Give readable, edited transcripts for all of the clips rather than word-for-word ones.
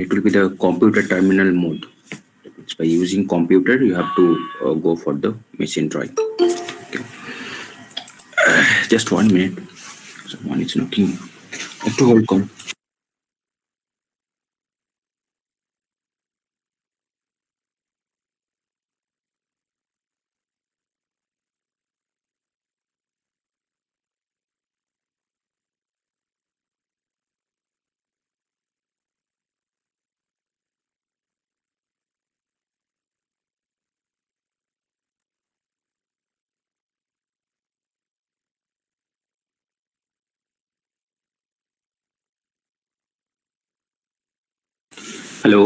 it will be the computer terminal mode. It's by using computer, you have to go for the machine drawing. Okay. Just 1 minute. Someone is knocking. I have to hold call. Hello.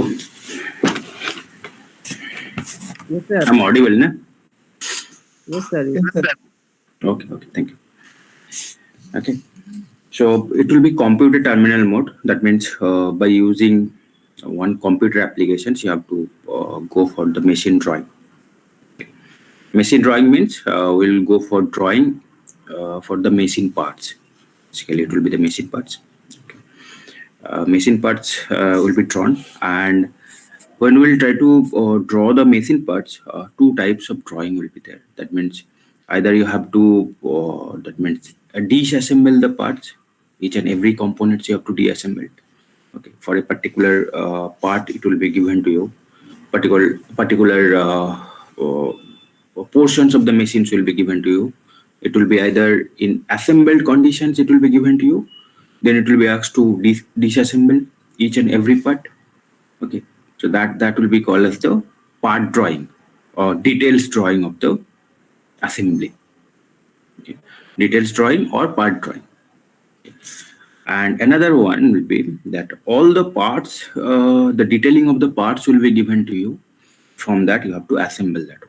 Yes, sir. I'm audible, na? Yes, sir. Yes, sir. Okay, okay, thank you. Okay. So it will be computer terminal mode. That means by using one computer applications, you have to go for the machine drawing. Machine drawing means we'll go for drawing for the machine parts. Basically, it will be the machine parts. Okay. Machine parts will be drawn, and when we'll try to draw the machine parts, two types of drawing will be there. That means either you have to that means disassemble the parts, each and every components you have to deassemble. Okay, for a particular part, it will be given to you. Particular portions of the machines will be given to you. It will be either in assembled conditions, it will be given to you. Then it will be asked to disassemble each and every part. Okay, so that will be called as the part drawing or details drawing of the assembly. Okay, details drawing or part drawing. And another one will be that all the parts, the detailing of the parts will be given to you. From that, you have to assemble that.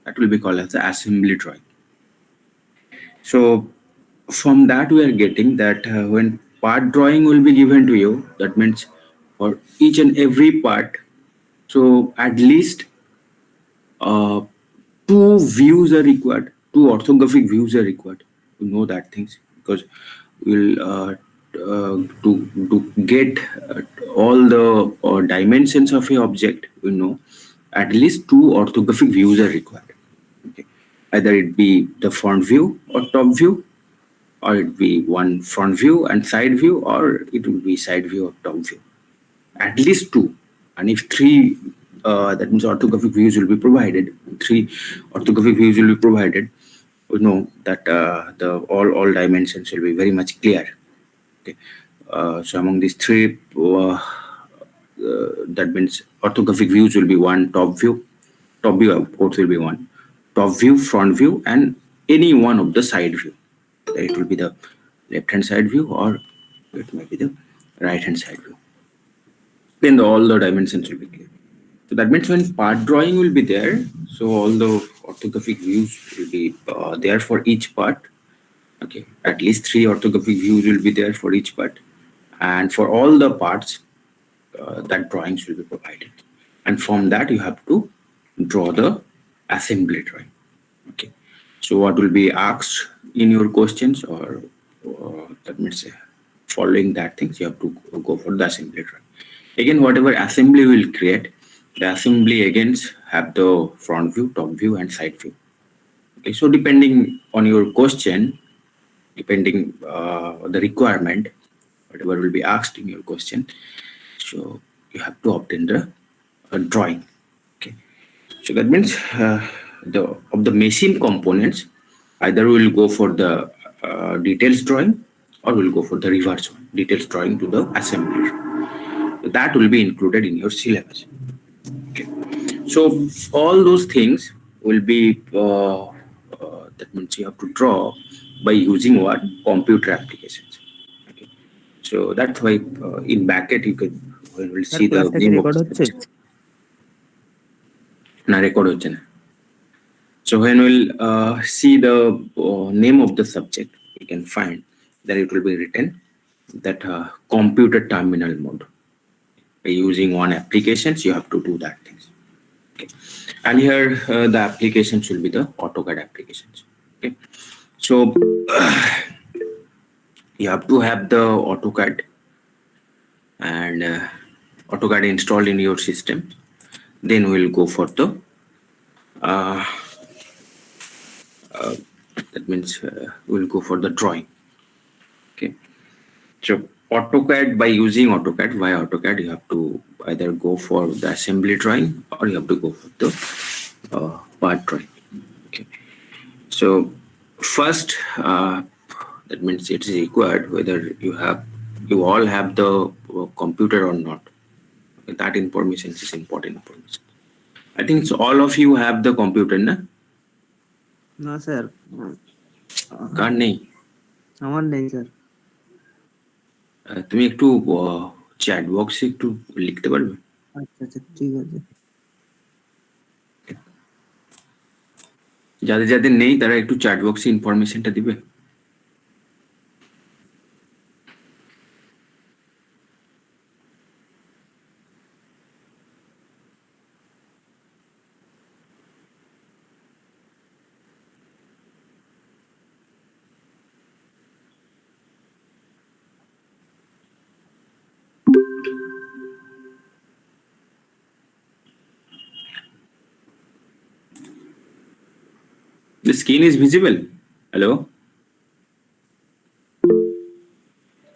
That will be called as the assembly drawing. So from that, we are getting that when part drawing will be given to you, that means for each and every part, so at least uh, two views are required, two orthographic views are required to know that things, because we'll to get all the dimensions of a object, at least two orthographic views are required. Okay. Either it be the front view or top view, or it be one front view and side view, or it will be side view or top view. At least two. And if three, that means orthographic views will be provided. Three orthographic views will be provided. We know that the all dimensions will be very much clear. Okay. So among these three, that means orthographic views will be one top view of course will be one top view, front view, and any one of the side view. It will be the left hand side view, or it may be the right hand side view. Then all the dimensions will be clear. So that means when part drawing will be there, so all the orthographic views will be there for each part. Okay, at least three orthographic views will be there for each part, and for all the parts, that drawings will be provided. And from that, you have to draw the assembly drawing. Okay, so what will be asked in your questions, or that means following that things, you have to go for the assembly drawing. Again, whatever assembly will create, the assembly again have the front view, top view, and side view. Okay, so depending on your question, depending the requirement, whatever will be asked in your question, so you have to obtain the drawing. Okay, so that means the machine components, either we will go for the details drawing, or we'll go for the reverse one, details drawing to the assembly. That will be included in your syllabus. Okay, so all those things will be that means you have to draw by using what computer applications. Okay, so that's why in bracket you can will Sir, see the ক্লাসটা কি name of record the হচ্ছে? subject. না record হচ্ছে না. So when we'll see the name of the subject, you can find that it will be written that computer terminal mode. By using one applications, you have to do that things. Okay, and here the applications will be the AutoCAD applications. Okay, so you have to have the AutoCAD, and AutoCAD installed in your system, then we'll go for the uh, that means we'll go for the drawing. Okay, so AutoCAD, by using AutoCAD, via AutoCAD, you have to either go for the assembly drawing or you have to go for the part drawing. Okay, so first, that means it is required whether you all have the computer or not. That information is important information. I think so all of you have the computer, na? No, sir. কার নেই? আমার নেই sir. তুমি একটু chat বক্সে একটু লিখতে পারবে? আচ্ছা আচ্ছা, ঠিক আছে। যাদের যাদের নেই তারা একটু চ্যাট বক্সে ইনফরমেশনটা দিবে। The skin is visible. Hello?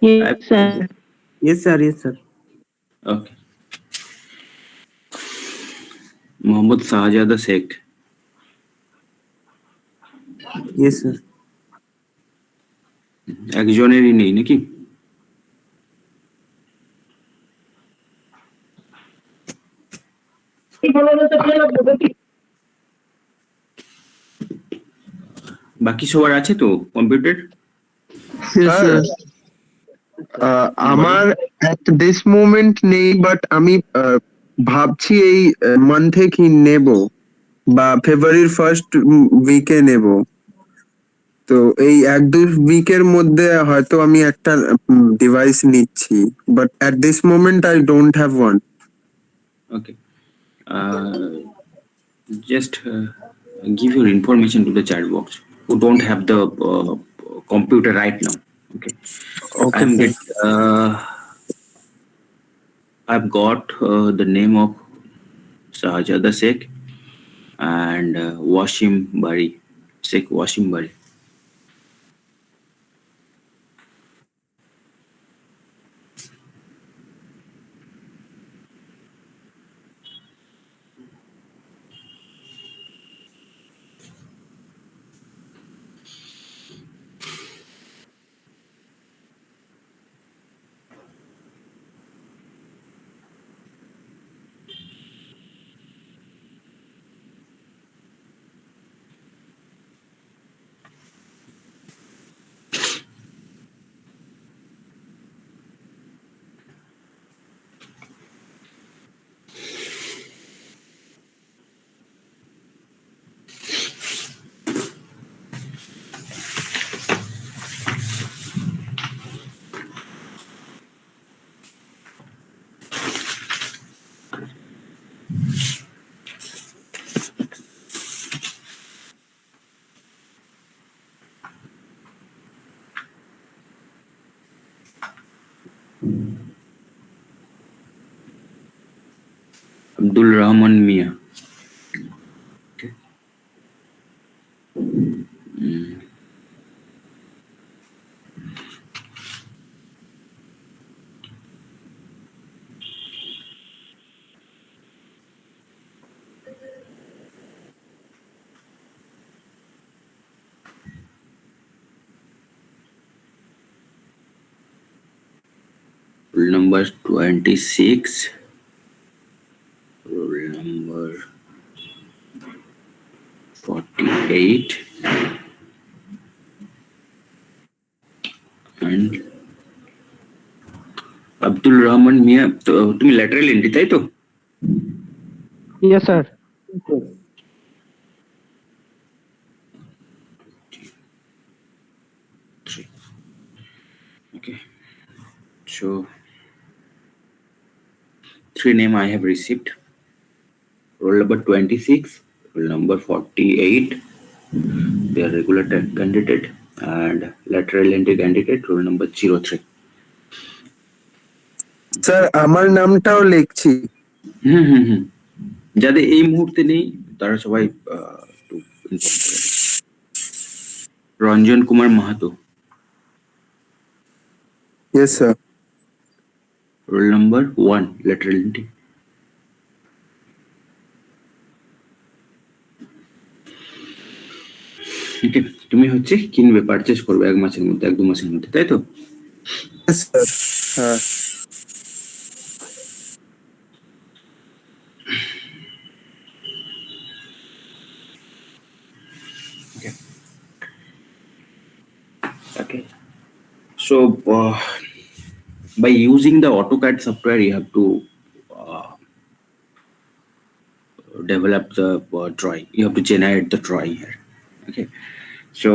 Yes, sir. Yes, sir. Yes, sir. Okay. Mohammad Shahzada Sheikh. Yes, sir. একজনেরই নেই নাকি? বাকি সবার আছে তো কম্পিউটার? Yes, sir. আমার at this moment নেই, বাট আমি ভাবছি এই মান্থে কি নেব বা ফেব্রুয়ারির ফার্স্ট উইকে নেব। তো এই 1-2 উইকের মধ্যে হয়তো আমি একটা ডিভাইস নিচ্ছি, but at this moment I don't have one. Okay. Just give your information to the chat box who don't have the computer right now. Okay. Okay, sir. I've got the name of Shahzada Sheikh and Washim Bari. Sheikh Washim Bari. Abdul Rahman Mia. Okay. Roll number 26. Roll number 48. And Abdul Rahman Mia. তো তুমি lateral entry, তাই তো? Yes, sir. Okay. So 3 name I have received. Roll number 26, roll number 48. They are regular candidate and lateral entry candidate. Roll number 03. Sir আমার নামটাও লিখছি। হুম হুম হুম যাদের এই মুহূর্তে নেই তারা সবাই একটু inform করে দিন। Ranjan Kumar Mahato, yes sir. Roll number 1, lateral entry। ওকে, তুমি হচ্ছে কিনবে, পারচেস করবে 1 মাসের মধ্যে, 1-2 মাসের মধ্যে, তাই তো? Yes, sir. হ্যাঁ। Okay. Okay. So by using the AutoCAD software, you have to uh, develop the drawing. You have to generate the drawing here. Okay. So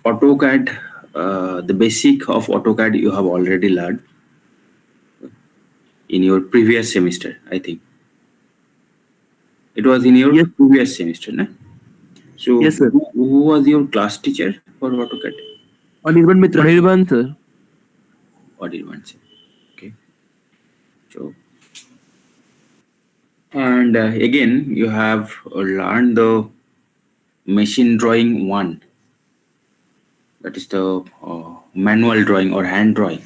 AutoCAD, the basic of AutoCAD you have already learned in your previous semester, I think. It was in your Yes. previous semester, no? So Yes, sir. who was your class teacher for AutoCAD? Anirban Mitra. Anirban, sir. What did one say? Okay. So and again you have learned the machine drawing 1, that is the manual drawing or hand drawing.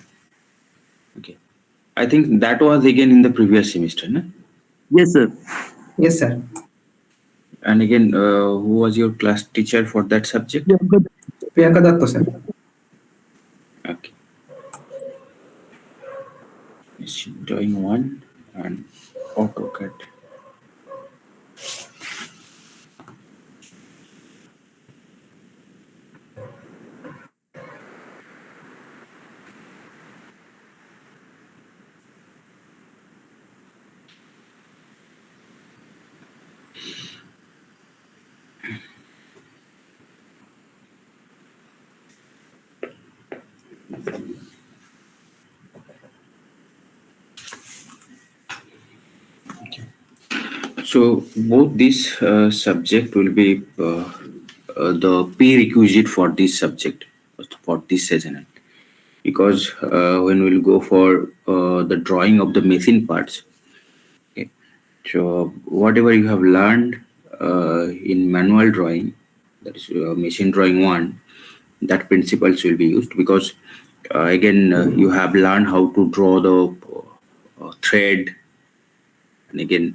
Okay, I think that was again in the previous semester, no? Yes, sir. Yes, sir. And again, who was your class teacher for that subject? Priyanka Datta, sir. Okay, machine drawing 1 and AutoCAD. So both these subject will be the prerequisite for this subject, for this season, because when we'll go for the drawing of the machine parts, okay, so whatever you have learned in manual drawing, that is machine drawing 1, that principles will be used, because again you have learned how to draw the thread, and again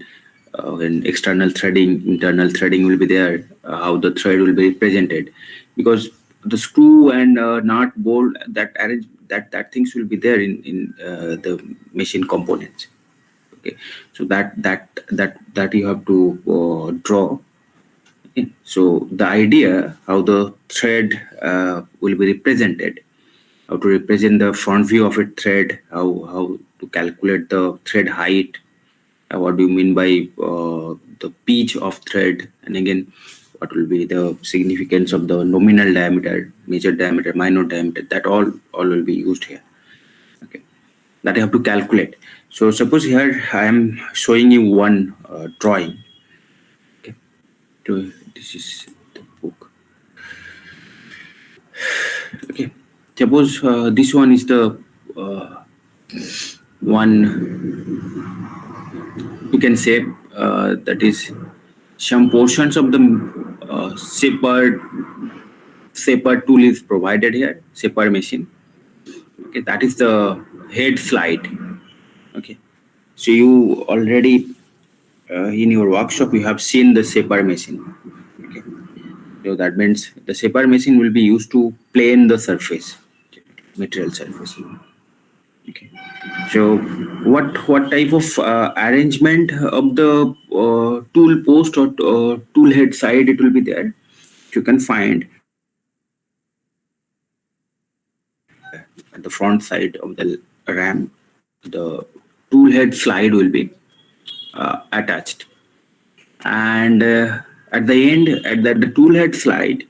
when external threading, internal threading will be there, how the thread will be represented, because the screw and nut bolt, that arrange, that things will be there in the machine components. Okay, so that you have to draw. Okay. So the idea how the thread will be represented, how to represent the front view of a thread, how to calculate the thread height, what do you mean by the pitch of thread, and again what will be the significance of the nominal diameter, major diameter, minor diameter, that all will be used here. Okay, that you have to calculate. So suppose here I am showing you one drawing. Okay, so this is the book. Okay, suppose this one is the one, you can say that is some portions of the shaper tool is provided here, shaper machine. Okay, that is the head slide. Okay, so you already in your workshop you have seen the shaper machine. Okay, so that means the shaper machine will be used to plane the surface, material surface. Okay, so what type of arrangement of the tool post or tool head side it will be there? You can find at the front side of the ram, the tool head slide will be attached, and at the end, at the tool head slide,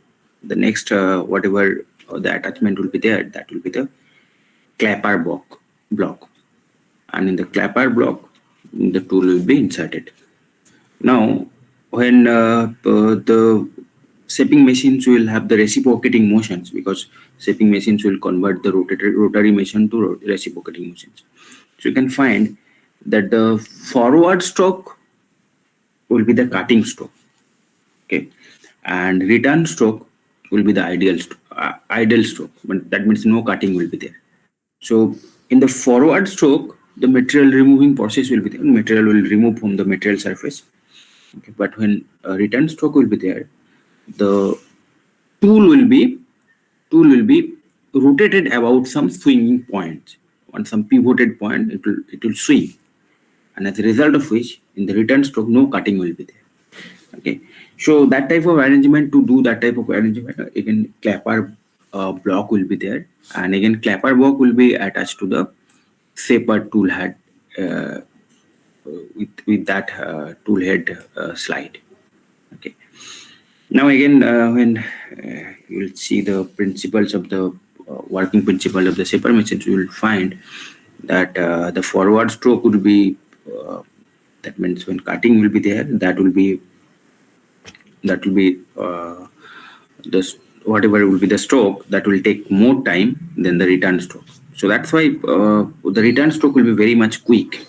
the next whatever the attachment will be there, that will be the clapper block, and in the clapper block the tool will be inserted. Now when the shaping machines will have the reciprocating motions, because shaping machines will convert the rotary motion to reciprocating motions. So you can find that the forward stroke will be the cutting stroke, okay, and return stroke will be the ideal stroke, but that means no cutting will be there. So in the forward stroke, the material removing process will be there. Material will remove from the material surface. Okay, but when a return stroke will be there, the tool will be rotated about some swinging point. On some pivoted point, it will swing, and as a result of which, in the return stroke, no cutting will be there. Okay, so that type of arrangement, to do that type of arrangement, again clapper block will be there, and again clapper block will be attached to the shaper tool head, with that tool head slide. Okay, now again when you will see the principles of the working principle of the shaper machines, you will find that the forward stroke would be that means when cutting will be there, that will be the whatever will be the stroke, that will take more time than the return stroke. So that's why the return stroke will be very much quick,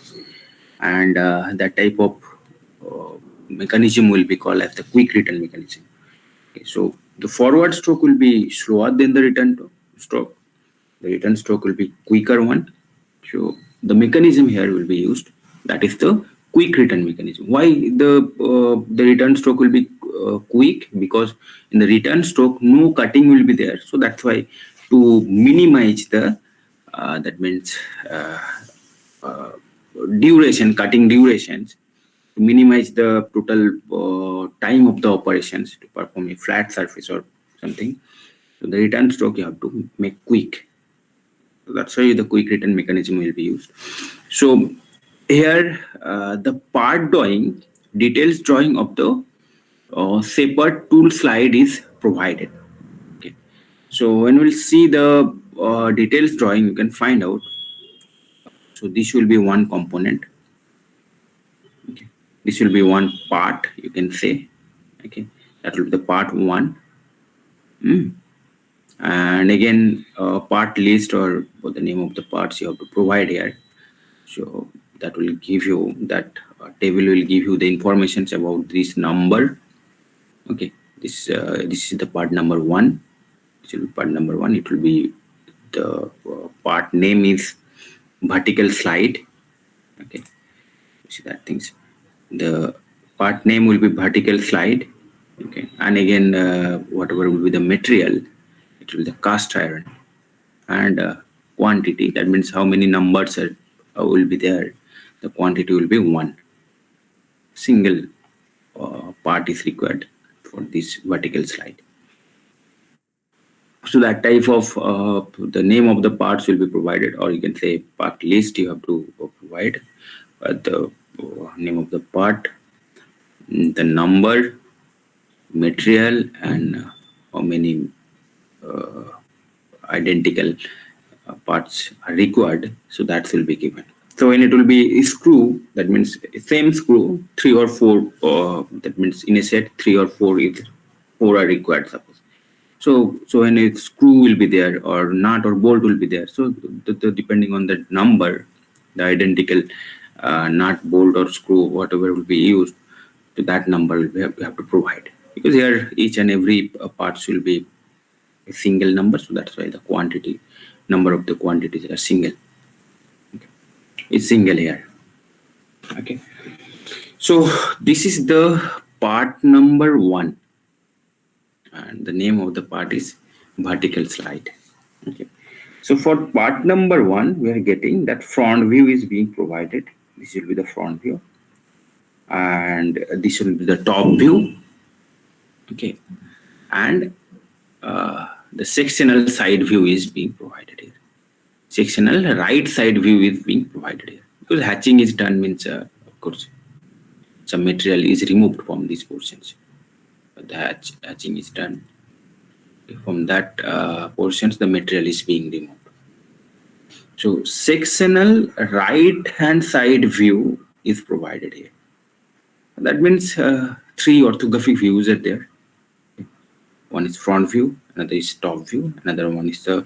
and that type of mechanism will be called as the quick return mechanism. Okay, so the forward stroke will be slower than the return stroke. The return stroke will be quicker one. So the mechanism here will be used, that is the quick return mechanism. Why the return stroke will be quick? Because in the return stroke no cutting will be there. So that's why, to minimize the that means cutting durations, to minimize the total time of the operations to perform a flat surface or something. So the return stroke you have to make quick. So that's why the quick return mechanism will be used. So here the part drawing, details drawing of the shaper tool slide is provided. Okay, so when we'll see the details drawing, you can find out. So this will be one component. Okay, this will be one part, you can say. Okay, that will be the part one. And again, part list, or the name of the parts you have to provide here. So that will give you, that table will give you the informations about this number. Okay, this is the part number one. This will be part number one. It will be the part name is vertical slide. Okay, see that things. The part name will be vertical slide. Okay, and again whatever will be the material, it will be the cast iron, and quantity, that means how many numbers will be there. The quantity will be one. Single part is required for this vertical slide. So that type of the name of the parts will be provided, or you can say part list you have to provide the name of the part, the number, material, and how many identical parts are required. So that will be given. So when it will be a screw, that means same screw, 3 or 4, that means in a set 3 or 4 are required, suppose. So when a screw will be there, or nut or bolt will be there, so depending on the number, the identical nut, bolt, or screw, whatever will be used, to that number we have to provide, because here each and every parts will be a single number. So that's why the quantity, number of the quantities are single. Okay. It's single here. Okay, so this is the part number one, and the name of the part is vertical slide. Okay, so for part number one, we are getting that front view is being provided. This will be the front view, and this will be the top view. Okay, and the sectional side view is being provided here. Sectional right side view is being provided here, because hatching is done means of course some material is removed from these portions. But the hatching is done. From that portions, the material is being removed. So sectional right hand side view is provided here. That means 3 orthographic views are there. one is front view, another is top view, another one is the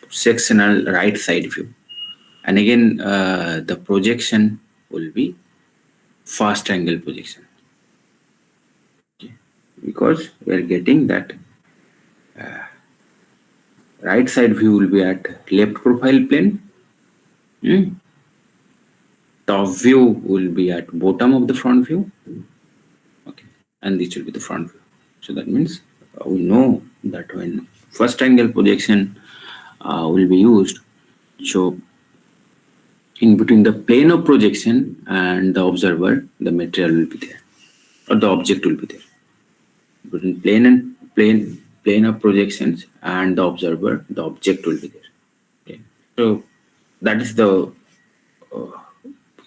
sectional right side view. And again, the projection will be first angle projection. Okay. Because we are getting that right side view will be at left profile plane. Top view will be at bottom of the front view. Okay, and this will be the front view. So that means we know that when first angle projection will be used, so in between the plane of projection and the observer, the material will be there, or the object will be there. Between plane of projections and the observer, the object will be there. Okay, so that is the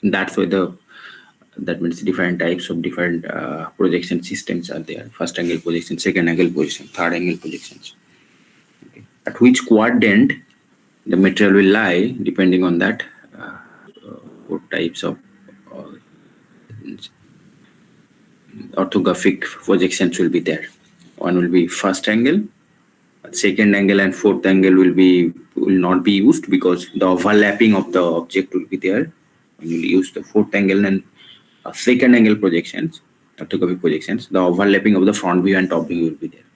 that's why that means different types of different projection systems are there. First angle projection, second angle projection, third angle projections. Okay. At which quadrant the material will lie, depending on that, what types of orthographic projections will be there. One will be first angle, second angle and fourth angle will not be used because the overlapping of the object will be there. When you use the fourth angle and second angle projections, orthographic projections, the overlapping of the front view and top view will be there.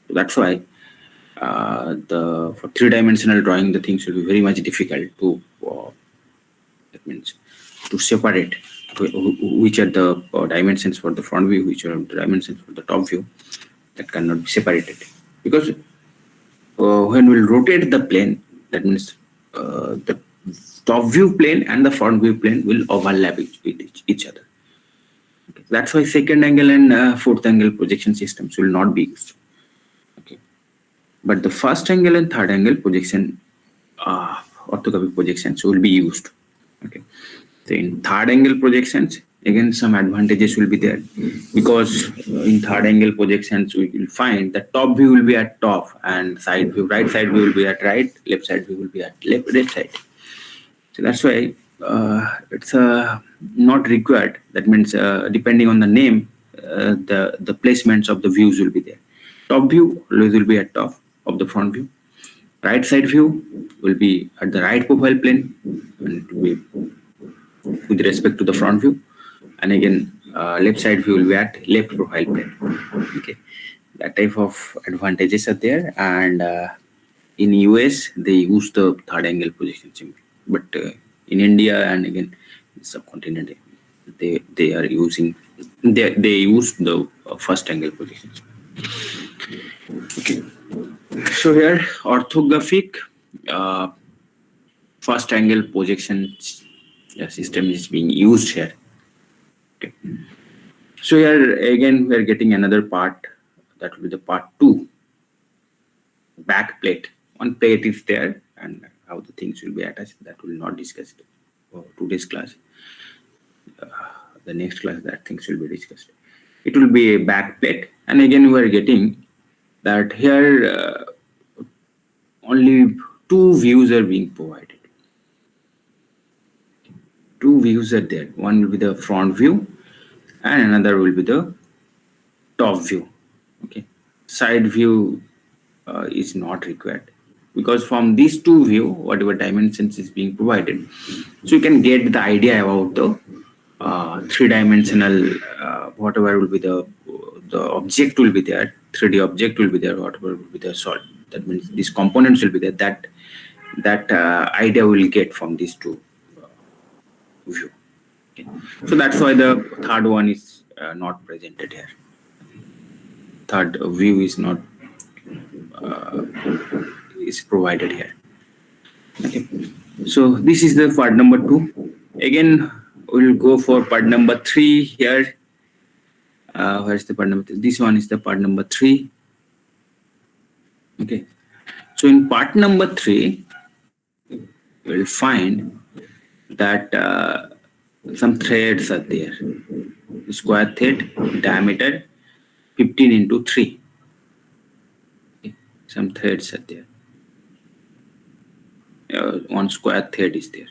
So that's why for three-dimensional drawing, the things will be very much difficult to that means to separate which are the dimensions for the front view, which are the dimensions for the top view. That cannot be separated because when we rotate the plane, that means the top view plane and the front view plane will overlap with each other. Okay. That's why second angle and fourth angle projection systems will not be used. Okay, but the first angle and third angle projection orthographic projections will be used. Okay, so in third angle projections, again some advantages will be there because in third angle projections we will find that top view will be at top and side view, right side view will be at right, left side view will be at left side. So that's why it's not required. That means depending on the name, the placements of the views will be there. Top view always will be at top of the front view. Right side view will be at the right profile plane and it will be with respect to the front view. And again, left side view will be at left profile plane. Okay, that type of advantages are there. And in US, they use the third angle projection symbol. But in India and again subcontinent, they are using they use the first angle projections. Okay, so here orthographic first angle projection system is being used here. Okay, so here again we are getting another part, that will be the part 2, back plate. One plate is there and how the things will be attached, that will not discussed for today's class. The next class that things will be discussed. It will be a back plate, and again we are getting that here only 2 views are being provided. 2 views are there. One will be the front view and another will be the top view. Okay, side view is not required because from these 2 view, whatever dimensions is being provided, so you can get the idea about the 3-dimensional whatever will be the object will be there, 3D object will be there, whatever will be the solid. That means these components will be there. That idea will get from these 2 view. Okay. So that's why the third one is not presented here. Third view is not is provided here. Okay. So this is the part number 2. Again, we'll go for part number 3 here. Where's the part number 3? This one is the part number 3. Okay. So in part number 3, we'll find that some threads are there. Square thread, diameter 15 into 3. Okay. Some threads are there. One square thread is there.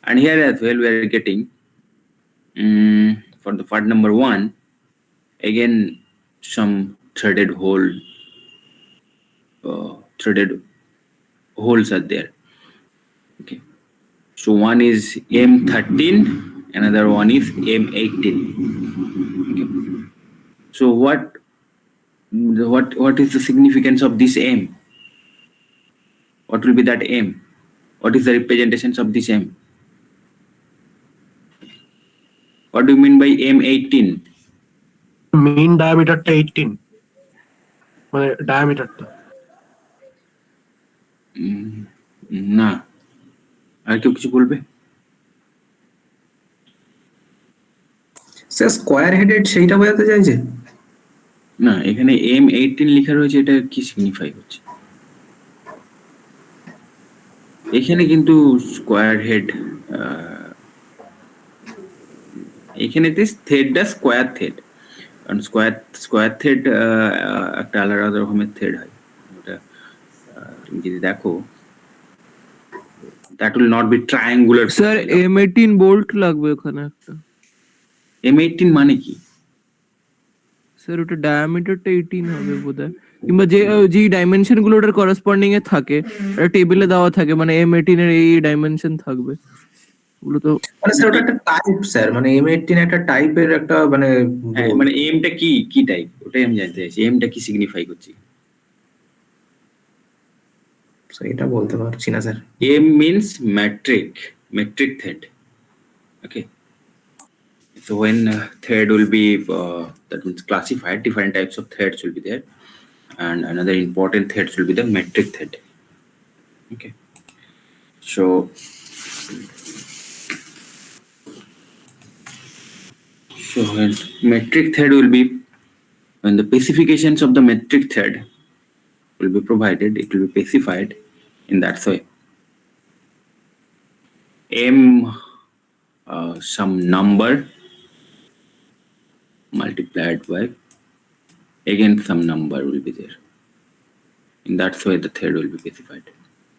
And here as well we are getting for the part number 1, again some threaded holes are there. Okay. So one is M13, another one is M18. Okay. So what is the significance of this M? What will be that M? What is the representations of this M? What do you mean by M18? Main ডায়ামিটারটা 18 মানে ডায়ামিটারটা না, আর কেউ কিছু বলবে? Sir square headed সেইটা বোঝাতে চাইছে? না, এখানে M18 লেখা রয়েছে, এটা কি সিগনিফাই হচ্ছে? এখানে কিন্তু স্কোয়ার হেড, এখানে থ্রেডটা স্কোয়ার থ্রেড, কারণ স্কোয়ার থ্রেড একটা আলাদা রকমের থ্রেড হয়। ওটা তুমি যদি দেখো, that will not be triangular. Sir M18 bolt লাগবে ওখানে একটা। M18 মানে কি? স্যার ওটা ডায়ামিটারটা 18 হবে বোধহয়, কিংবা যে ডাইমেনশন গুলো ওটার করেসপন্ডিং এ থাকে, এটা টেবিলে দেওয়া থাকে, মানে M18 এর এই ডাইমেনশন থাকবে ওগুলো তো। মানে স্যার ওটা একটা টাইপ স্যার, মানে M18 একটা টাইপের একটা মানে মানে এমটা কি টাইপ, ওটাই আমি জানতে চাইছি। এমটা কি সিগনিফাই করছে? এটা বলতে পারছি না sir. M means metric thread. Okay. So when thread will be that means classified, different types of threads will be there, and another important threads will be the metric thread. Okay. So when metric thread will be, when the specifications of the metric thread will be provided, it will be specified in that way. M some number multiplied by again some number will be there. In that way the thread will be specified.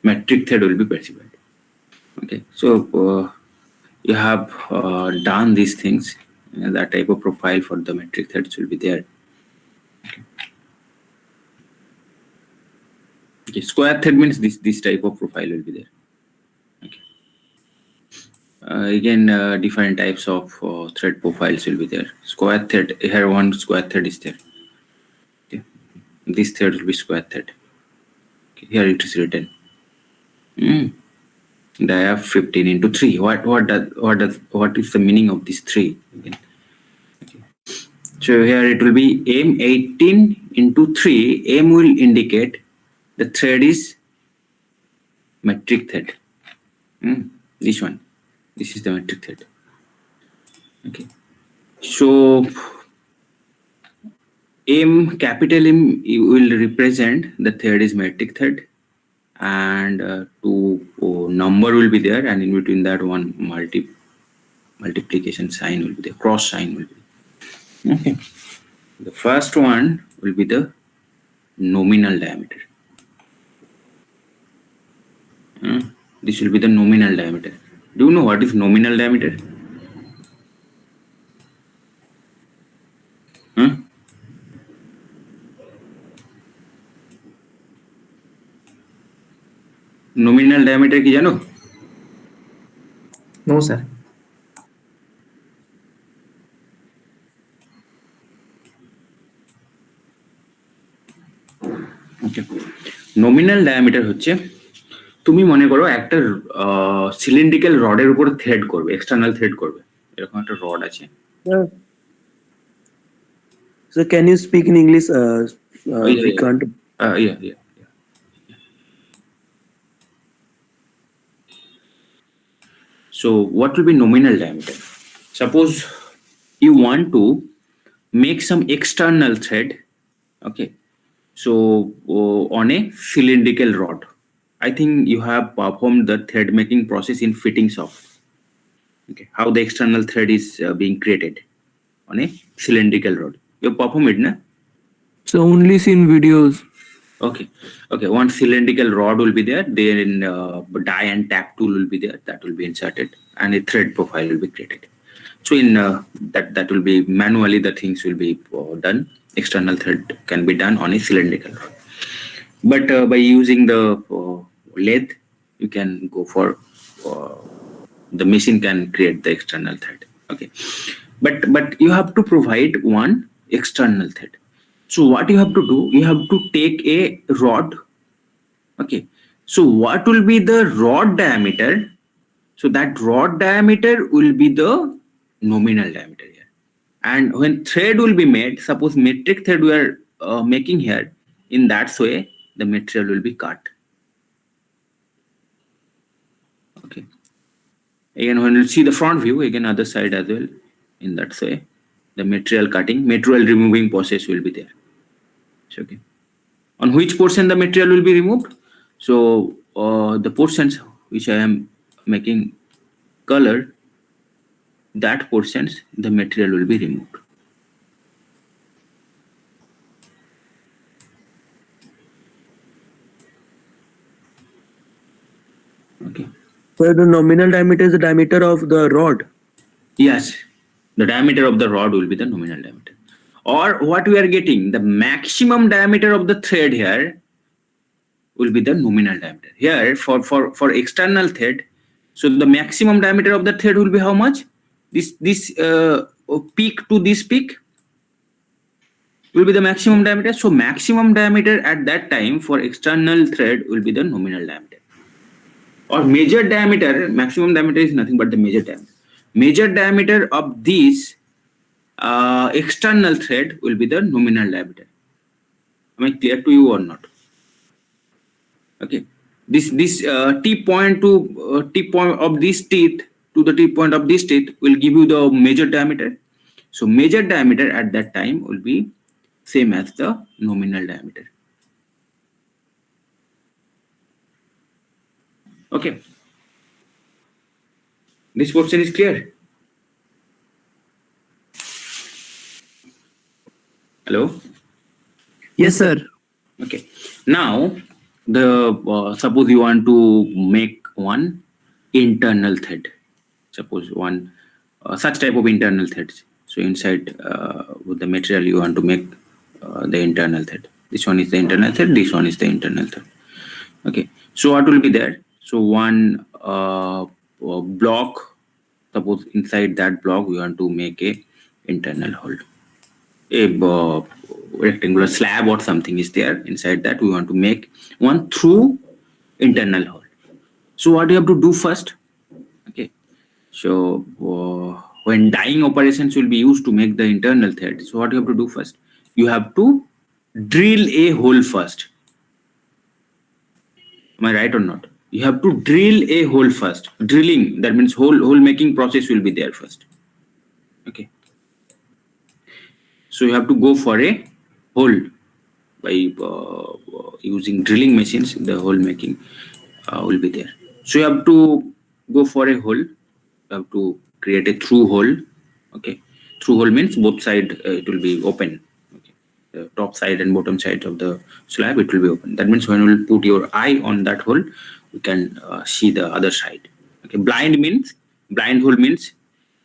Metric thread will be specified. Okay, so you have done these things. That type of profile for the metric threads will be there. Okay, square thread means this type of profile will be there. Okay. Again, different types of thread profiles will be there. Square thread, here one square thread is there. Okay. This thread will be square thread. Okay. Here it is written. Dia 15 into 3. What is the meaning of this 3? Again. Okay. So here it will be M18 into 3. M will indicate the thread is metric thread. This one. This is the metric thread. Okay. So M, capital M will represent the thread is metric thread, and number will be there, and in between that one multiplication sign will be there, cross sign will be there. Okay. The first one will be the nominal diameter. This will be the nominal diameter. Do you know what is nominal diameter? Nominal diameter কি জানো? No sir. Okay. Nominal diameter হচ্ছে, তুমি মনে করো একটা cylindrical রডের উপর thread করবে, এক্সটার্নাল থ্রেড করবে, এরকম একটা রড আছে। So can you speak in English? We can't. Yeah. So what will be nominal diameter? Suppose you want to make some external thread. Okay. So on a cylindrical rod, I think you have performed the thread making process in fitting shop. Okay, how the external thread is being created on a cylindrical rod. You perform it, na? So only seen videos. Okay. One cylindrical rod will be there. Then die and tap tool will be there. That will be inserted, and a thread profile will be created. So in that will be manually, the things will be done. External thread can be done on a cylindrical rod. But by using the lathe, you can go for the machine can create the external thread. Okay, but you have to provide one external thread. So what you have to do, you have to take a rod. Okay, so what will be the rod diameter? So that rod diameter will be the nominal diameter here. And when thread will be made, suppose metric thread we are making here, in that way the material will be cut. Okay. Again, when you see the front view, again other side as well, in that way the material cutting, material removing process will be there. So, okay. On which portion the material will be removed? So the portions which I am making color, that portions the material will be removed. Okay. So the nominal diameter is the diameter of the rod. Yes, the diameter of the rod will be the nominal diameter. Or what we are getting, the maximum diameter of the thread here will be the nominal diameter. Here for external thread, so the maximum diameter of the thread will be how much? This peak to this peak will be the maximum diameter. So maximum diameter at that time for external thread will be the nominal diameter. Or major diameter, maximum diameter is nothing but the major diameter. Major diameter of this external thread will be the nominal diameter. Am I clear to you or not? Okay. This T point to T point of this teeth to the T point of this teeth will give you the major diameter. So major diameter at that time will be same as the nominal diameter. Okay. This portion is clear. Hello. Yes, sir. Okay. Now the suppose you want to make one internal thread. Suppose one such type of internal threads. So inside with the material you want to make the internal thread. This one is the internal thread. This one is the internal thread. Okay. So what will be there? So one block. Suppose inside that block we want to make a internal hole. A rectangular slab or something is there. Inside that we want to make one through internal hole. So what you have to do first? Okay. So when dyeing operations will be used to make the internal thread, so what you have to do first? You have to drill a hole first. Am I right or not? You have to drill a hole first. Drilling, that means hole making process will be there first. Okay. So you have to go for a hole by using drilling machines. The hole making will be there. So you have to go for a hole. You have to create a through hole. Okay, through hole means both side it will be open. Okay, the top side and bottom side of the slab it will be open. That means when you will put your eye on that hole, you can see the other side. Okay, blind hole means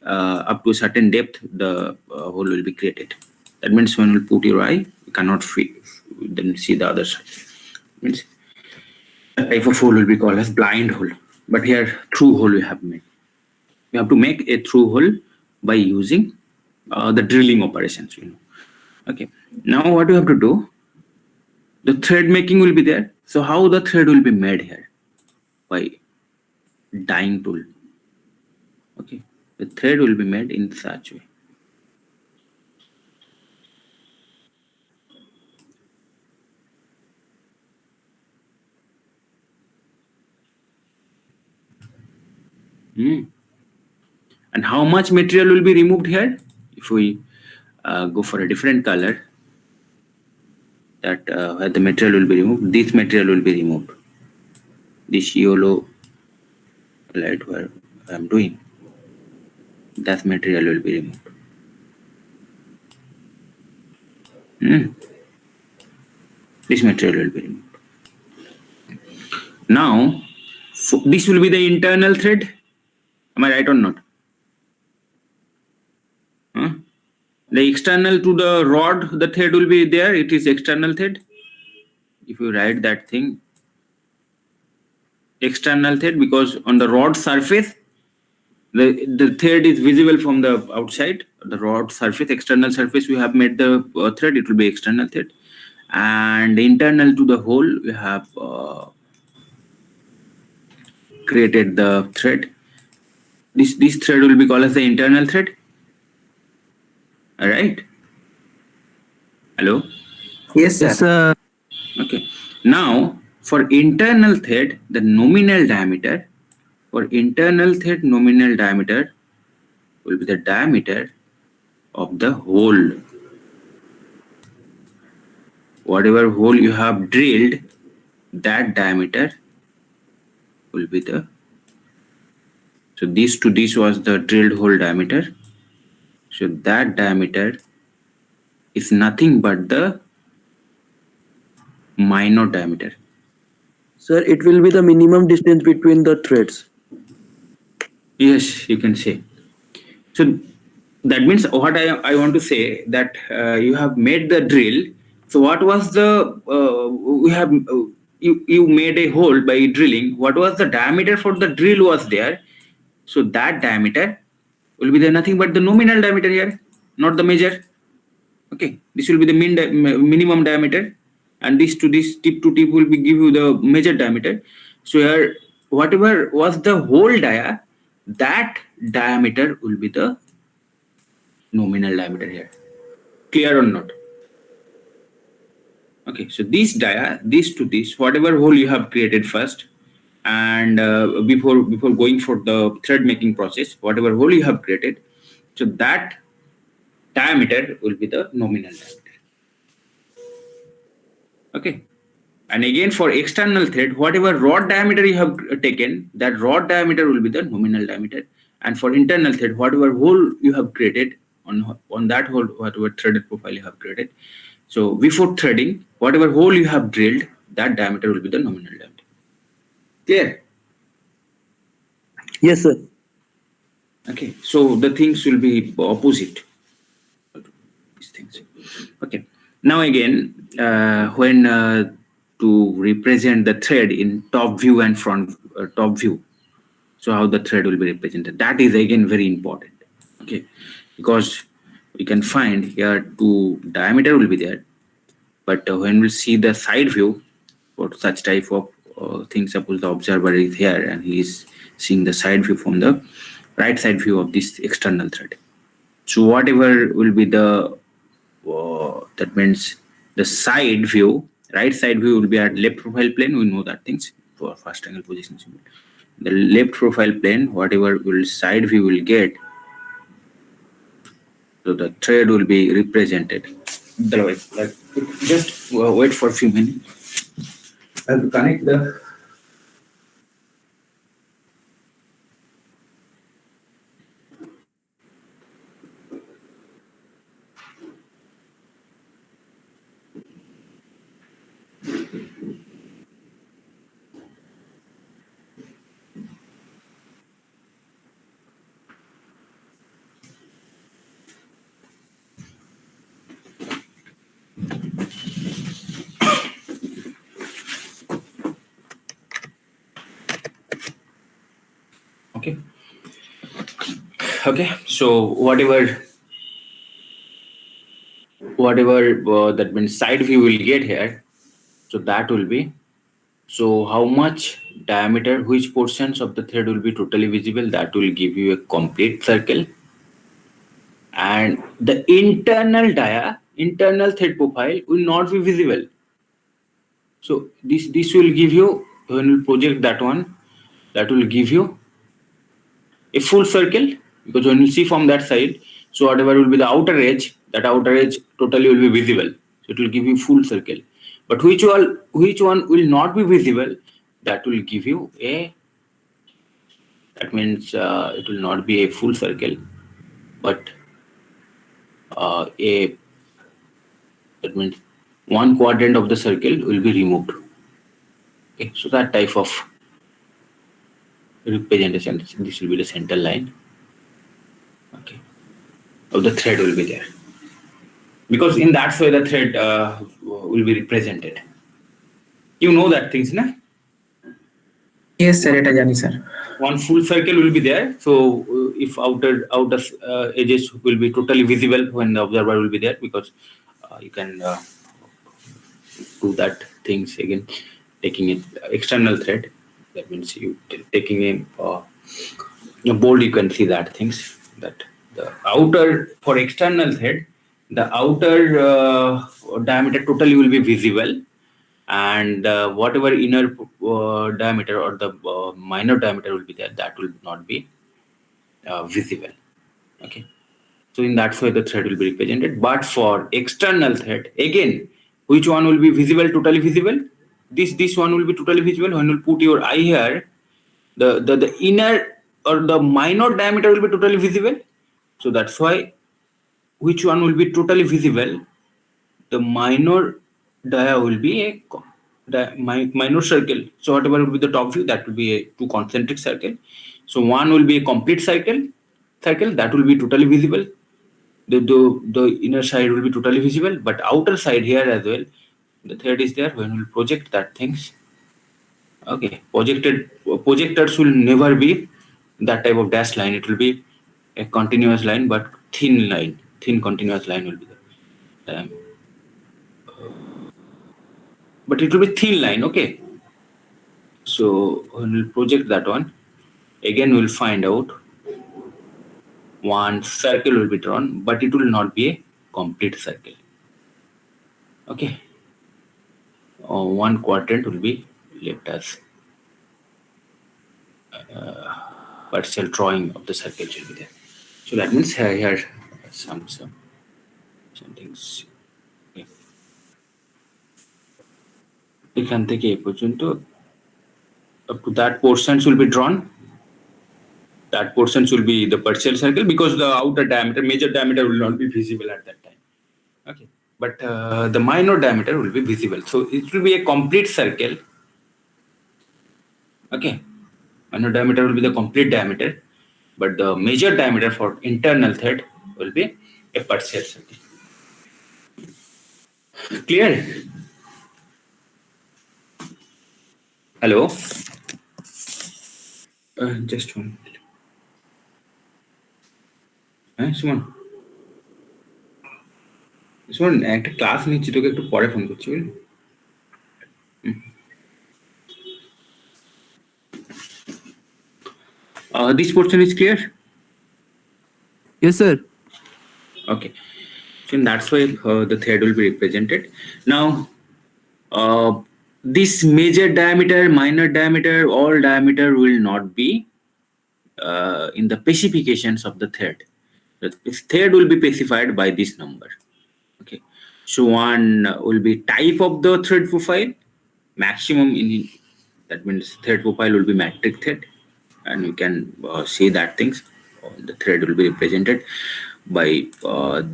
up to a certain depth the hole will be created. That means when you put your eye, you cannot then see the other side. Means that type of hole will be called as blind hole. But here through hole we have made. You have to make a through hole by using the drilling operations. Okay. Now what you have to do? The thread making will be there. So how the thread will be made here? By dyeing tool. Okay. The thread will be made in such way. And how much material will be removed here? If we go for a different color, that where the material will be removed, this material will be removed. This yellow light where I am doing, that material will be removed. This material will be removed. Now, this will be the internal thread. Am I right or not? The external to the rod, the thread will be there. It is external thread. If you write that thing, external thread, because on the rod surface, the thread is visible from the outside. The rod surface, external surface, we have made the thread. It will be external thread, and internal to the hole, we have created the thread. This thread will be called as the internal thread. All right. Hello. Yes, sir. Yes, sir. Okay. Now for internal thread, the nominal diameter. For internal thread, nominal diameter will be the diameter of the hole. Whatever hole you have drilled, that diameter will be the. So this to this was the drilled hole diameter. So that diameter is nothing but the minor diameter. Sir, it will be the minimum distance between the threads. Yes, you can say. So that means what I want to say that you have made the drill. So what was the we have you made a hole by drilling. What was the diameter for the drill was there? So that diameter will be there nothing but the nominal diameter here, not the measure. Okay, this will be the minimum diameter, and this to this tip to tip will be give you the measure diameter. So here whatever was the hole dia, that diameter will be the nominal diameter here. Clear or not? Okay, so this to this, whatever hole you have created first, and before going for the thread making process, whatever hole you have created, so that diameter will be the nominal diameter. Okay, and again for external thread, whatever rod diameter you have taken, that rod diameter will be the nominal diameter, and for internal thread, whatever hole you have created on that hole, whatever threaded profile you have created. So before threading, whatever hole you have drilled, that diameter will be the nominal diameter. Clear? Yes, sir. Okay, so the things will be opposite. These things. Okay. Now again, when to represent the thread in top view and front top view, so how the thread will be represented. That is again very important. Okay, because we can find here two diameter will be there, but when we see the side view for such type of thing, suppose the observer is here and he is seeing the side view from the right side view of this external thread. So whatever will be the that means the side view, right side view will be at left profile plane. We know that things for first angle position. The left profile plane, whatever will side view will get, so the thread will be represented. Otherwise, like just wait for a few minutes. I have to connect the. Okay. Okay. So whatever that means side view will get here, so that will be. So how much diameter, which portions of the thread will be totally visible? That will give you a complete circle. And the internal thread profile will not be visible. So this will give you, when you project that one, that will give you a full circle, because when you see from that side, so whatever will be the outer edge, that outer edge totally will be visible. So it will give you full circle. But which one will not be visible? That will give you a. That means it will not be a full circle, but that means one quadrant of the circle will be removed. Okay, so that type of representation. This will be the center line. Okay, of the thread will be there. because in that way the thread will be represented. You know that things, na? Yes, sir. এটা জানি, sir. One full circle will be there. So if outer edges will be totally visible when the observer will be there, because you can do that things again, taking it external thread. That means you taking a bold, you can see that things, that the outer, for external thread, the outer diameter totally will be visible, and whatever inner diameter or the minor diameter will be there, that will not be visible. Okay, so in that way the thread will be represented. But for external thread, again, which one will be visible, totally visible? This one will be totally visible. When you put your eye here, the inner or the minor diameter will be totally visible. So that's why, which one will be totally visible? The minor dia will be a minor circle. So whatever will be the top view, that will be a two concentric circle. So one will be a complete circle that will be totally visible. The inner side will be totally visible, but outer side here as well, the thread is there. When we project that things, okay, projectors will never be that type of dash line. It will be a continuous line, but thin continuous line will be there. But it will be thin line. Okay, so when we project that one, again we'll find out one circle will be drawn, but it will not be a complete circle. Okay, one quadrant will be left as partial drawing of the circle will be there. So that means here some things. Okay. এখান থেকে এই পর্যন্ত up to that portions will be drawn. That portions will be the partial circle, because the outer diameter, major diameter will not be visible at that time. Okay, but the minor diameter will be visible. So it will be a complete circle. Okay, minor diameter will be the complete diameter, but the major diameter for internal thread will be a partial circle. Clear? Hello? Just one minute. Suman, একটা class নিচ্ছি, তোকে একটু পরে phone করছি, বুঝলি? This portion is clear? Yes, sir. Okay, so that's why the thread will be represented. Now, this major diameter, minor diameter, all diameter will not be in the specifications of the thread. The thread will be specified by this number. Okay, so one will be type of the thread profile, maximum in, that means thread profile will be metric thread, and you can see that things. The thread will be represented by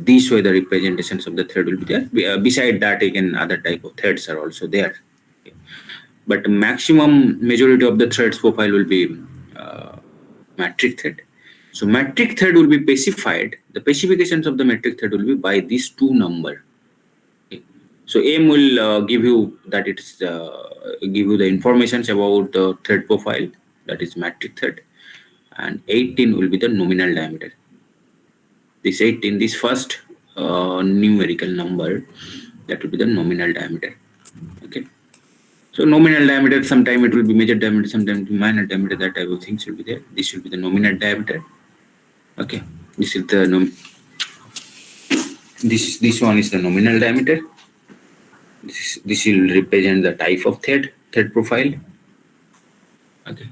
this way. The representations of the thread will be there. Beside that, again, other type of threads are also there. Okay. But maximum majority of the threads profile will be metric thread. So metric thread will be specified. The specifications of the metric thread will be by these two number. Okay. So M will give you that it's give you the informations about the thread profile, that is metric thread, and 18 will be the nominal diameter. This 18, this first numerical number, that will be the nominal diameter. Okay, so nominal diameter, sometime it will be major diameter, sometime it will be minor diameter, that type of things will be there. This will be the nominal diameter. Okay, this is the this one is the nominal diameter. This will represent the type of thread profile. Okay,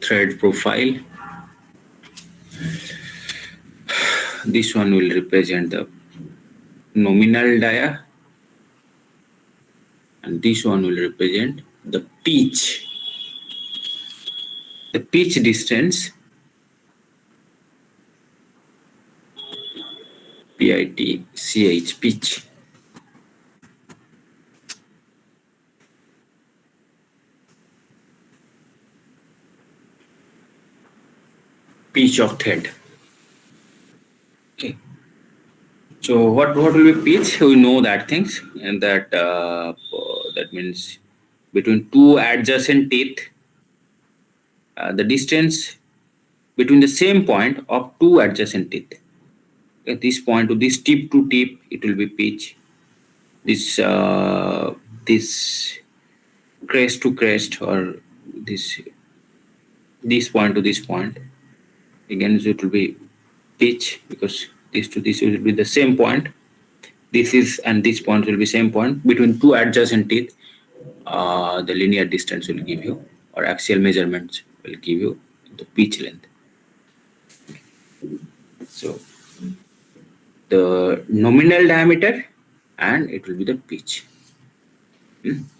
thread profile. This one will represent the nominal dia, and this one will represent the pitch. The pitch distance, PITCH, pitch. Pitch of thread. Okay, So what will be pitch? We know that things, and that means between two adjacent teeth, the distance between the same point of two adjacent teeth. At this point to this tip to tip, it will be pitch. This crest to crest, or this point to this point, again it will be pitch, because this to this will be the same point. This is, and this point will be same point between two adjacent teeth. The linear distance will give you, or axial measurements will give you the pitch length. So the nominal diameter and it will be the pitch.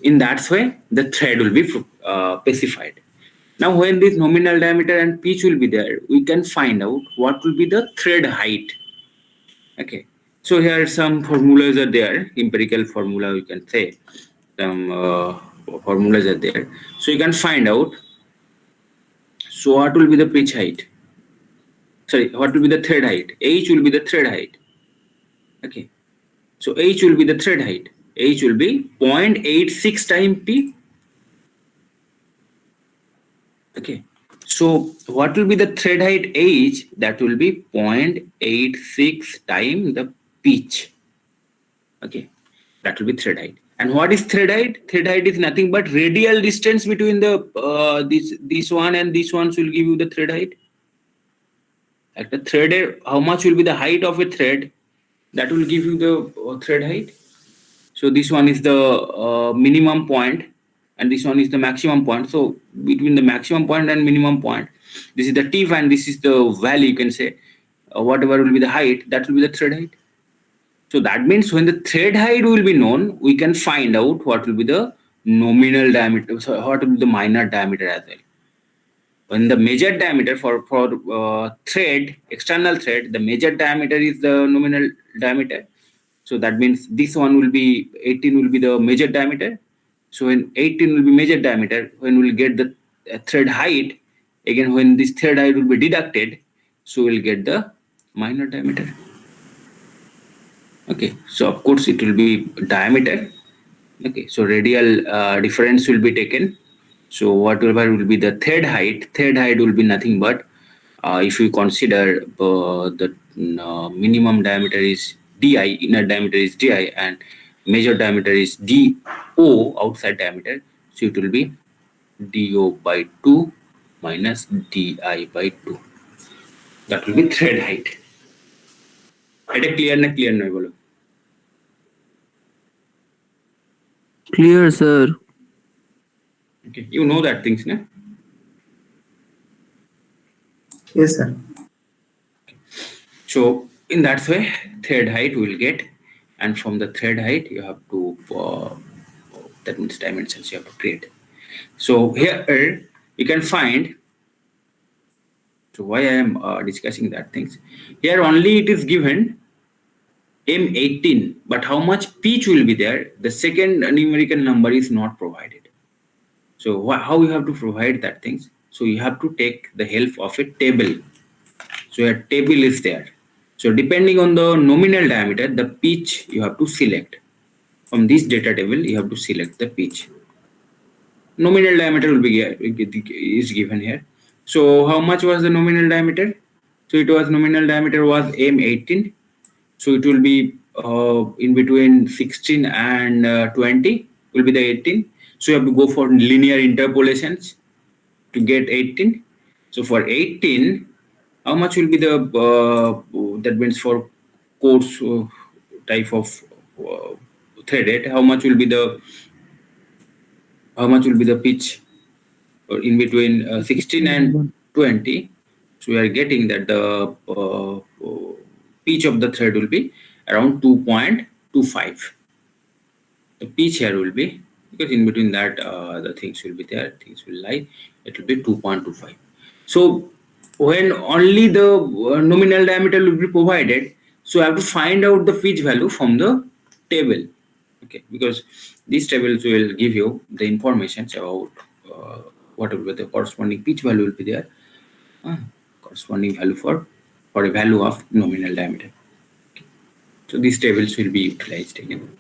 In that way, the thread will be specified. Now, when this nominal diameter and pitch will be there, we can find out what will be the thread height. Okay. So here some formulas are there, empirical formula we can say. Some formulas are there. So you can find out. So what will be the pitch height? Sorry, what will be the thread height? H will be the thread height. Okay. So H will be the thread height. H will be 0.86 times P. Okay. So what will be the thread height H? That will be 0.86 times the pitch. Okay. That will be thread height. And what is thread height? Thread height is nothing but radial distance between the this one and this one will give you the thread height. Like the thread, how much will be the height of a thread? That will give you the thread height. So this one is the minimum point, and this one is the maximum point. So between the maximum point and minimum point, this is the tip and this is the valley, you can say. Whatever will be the height, that will be the thread height. So that means when the thread height will be known, we can find out what will be the nominal diameter, so what will be the minor diameter as well. When the measured diameter for thread, external thread, the measured diameter is the nominal diameter. So that means this one will be 18 will be the measured diameter. So when 18 will be measured diameter, when we'll get the thread height, again when this thread height will be deducted, so we'll get the minor diameter. Okay, so of course it will be diameter. Okay, so radial difference will be taken. So whatever will be the thread height will be nothing but if you consider the minimum diameter is di, inner diameter is di, and major diameter is do, outside diameter. So it will be do by 2 minus di by 2. That will be thread height. এটা clear না clear নয় বলো? Clear, sir. Okay, you know that things, na? Yes, sir. So in that way, thread height will get, and from the thread height you have to that means dimensions you have to create. So here you can find. So why I am discussing that things here, only it is given M18, but how much pitch will be there? The second numerical number is not provided. So how you have to provide that things? So you have to take the help of a table. So a table is there. So depending on the nominal diameter, the pitch you have to select. From this data table, you have to select the pitch. Nominal diameter will be is given here. So how much was the nominal diameter? So it was nominal diameter was M18. So it will be in between 16 and 20 will be the 18. So you have to go for linear interpolations to get 18. So for 18, how much will be the that means for coarse type of threaded? How much will be the pitch? Or in between 16 and 20. So we are getting that the pitch of the thread will be around 2.25. The pitch here will be, because in between that the things will be there, things will lie, it will be 2.25. So when only the nominal diameter will be provided, so I have to find out the pitch value from the table. Okay, because these tables will give you the information about whatever the corresponding pitch value will be there, corresponding value for a value of nominal diameter. Okay. So these tables will be utilized again.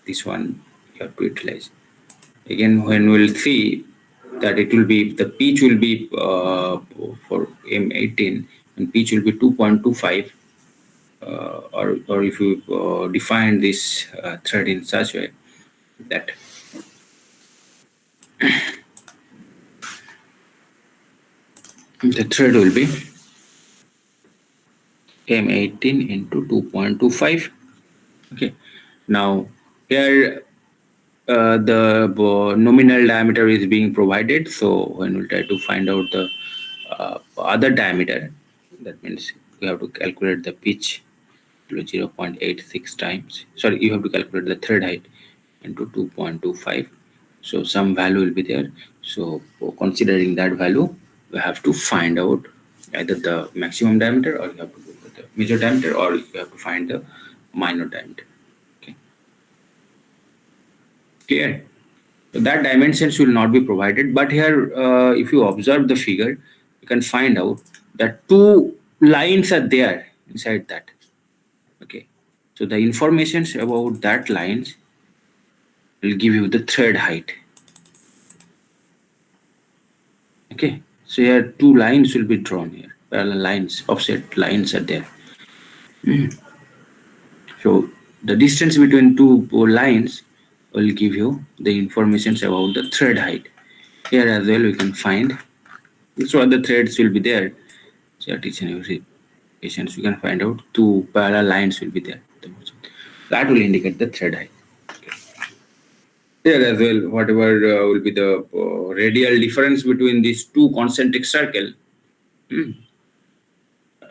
This one you have to utilize. Again, when we'll see that it will be, the pitch will be for M18, and pitch will be 2.25, or if you define this thread in such a way that the thread will be M18 into 2.25. Okay. Now here the nominal diameter is being provided. So when we try to find out the other diameter, that means we have to calculate the pitch to 0.86 times. Sorry, you have to calculate the thread height into 2.25. So some value will be there. So considering that value, we have to find out either the maximum diameter, or you have to go with the major diameter, or you have to find the minor diameter. Okay. Clear? So that dimensions will not be provided, but here if you observe the figure, you can find out that two lines are there inside that. Okay, so the informations about that lines will give you the thread height. Okay, so here two lines will be drawn here, parallel lines, offset lines are there. So the distance between two lines will give you the informations about the thread height. Here as well we can find which other threads will be there. So at each and every patients you can find out two parallel lines will be there. That will indicate the thread height. Here as well, whatever will be the radial difference between these two concentric circle,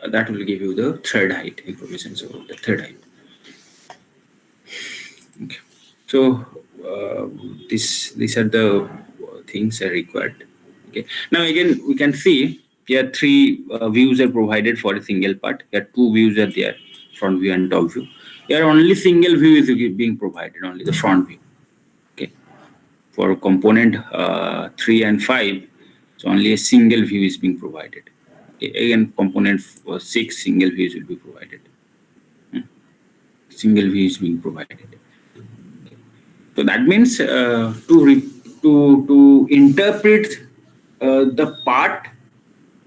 that will give you the thread height information about the thread height. Okay. So these are the things are required. Okay. Now again we can see here three views are provided for a single part. Here two views are there, front view and top view. Here only single view is being provided, only the front view. Okay. For component 3 and 5, so only a single view is being provided. Okay. Again, component 6, single views will be provided. Single view is being provided. So that means to interpret the part,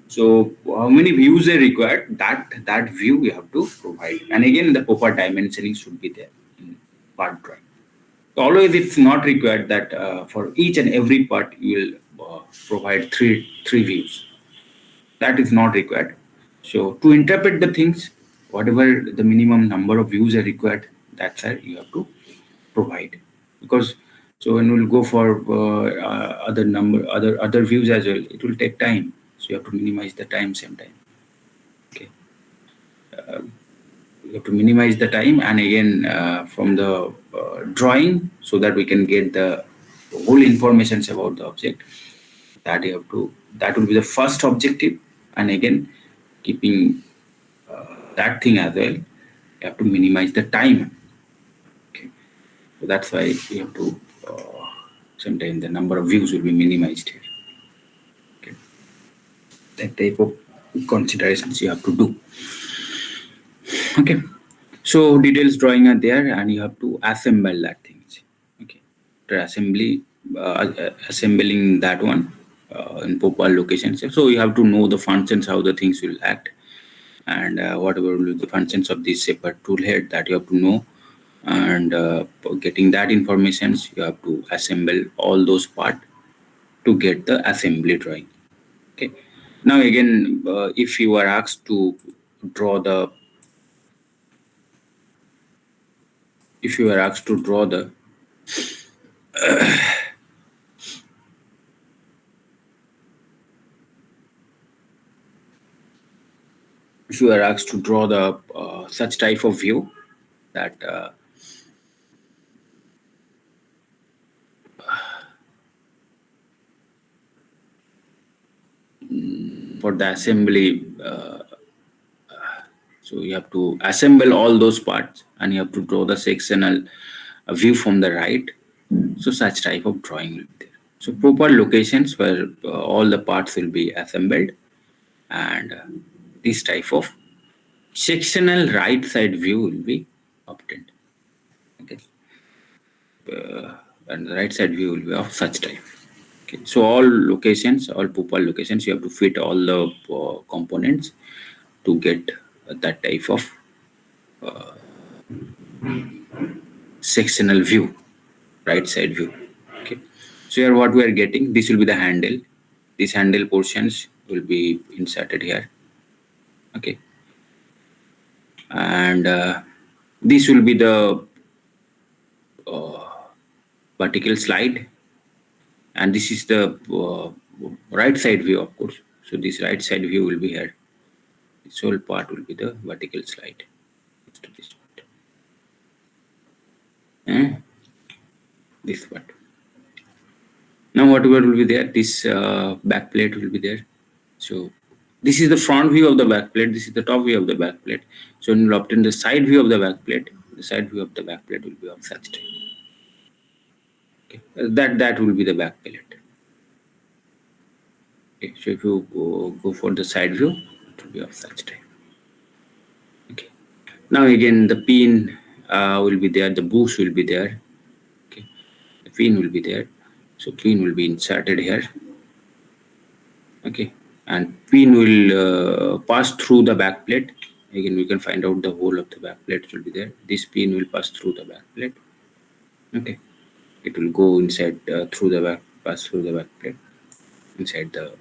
so how many views are required, that view we have to provide. And again, the proper dimensioning should be there in part drawing. So always it's not required that for each and every part you will provide three views. That is not required. So to interpret the things, whatever the minimum number of views are required, that's how you have to provide. Because so when we'll go for other views as well, it will take time. So you have to minimize the time same time. Okay. You have to minimize the time, and again from the drawing, so that we can get the whole information about the object. That you have to. That will be the first objective, and again keeping that thing as well, you have to minimize the time. Okay. So that's why you have to. Sometimes the number of views will be minimized here. Okay. That type of considerations you have to do. Okay. So details drawing are there, and you have to assemble that things. Okay. After assembling that one in proper locations. So you have to know the functions, how the things will act, and whatever will be the functions of this separate tool head, that you have to know. And getting that information, you have to assemble all those parts to get the assembly drawing. Okay. Now again, if you are asked to draw the if you are asked to draw the if you are asked to draw the such type of view, that for the assembly, so you have to assemble all those parts, and you have to draw the sectional view from the right. So such type of drawing will be there. So proper locations where all the parts will be assembled, and this type of sectional right side view will be obtained. Okay. And the right side view will be of such type. Okay. So all locations, all pupil locations, you have to fit all the components to get that type of sectional view, right side view. Okay. So here what we are getting, this will be the handle. These handle portions will be inserted here. Okay. And this will be the vertical slide, and this is the right side view, of course. So this right side view will be here. This whole part will be the vertical slide. To this part. This part. Now whatever will be there, this back plate will be there. So this is the front view of the back plate. This is the top view of the back plate. So when you obtain the side view of the back plate, the side view of the back plate will be of such type. Okay. That will be the back plate. Okay. So if you go for the side view, it will be of such type. Okay. Now again the pin will be there. The bush will be there. Okay. The pin will be there. So pin will be inserted here. Okay. And pin will pass through the back plate. Again, we can find out the whole of the back plate will be there. This pin will pass through the back plate. Okay. It will go inside through the back, pass through the back plate, inside the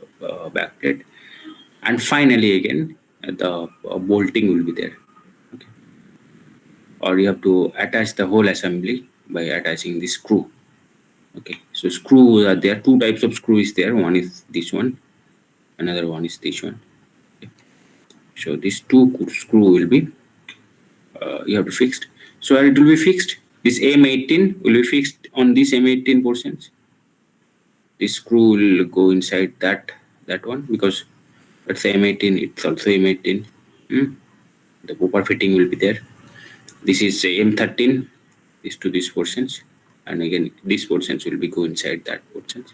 back plate. And finally again, the bolting will be there. Okay. Or you have to attach the whole assembly by attaching the screw. Okay. So screws are there. Two types of screw is there. One is this one. Another one is this one. Okay. So these two screw will be you have to fix. So it will be fixed. This M18 will be fixed on this M18 portions. This screw will go inside that one, because that's M18. It's also M18. The proper fitting will be there. This is M13. These to these portions, and again these portions will be go inside that portions.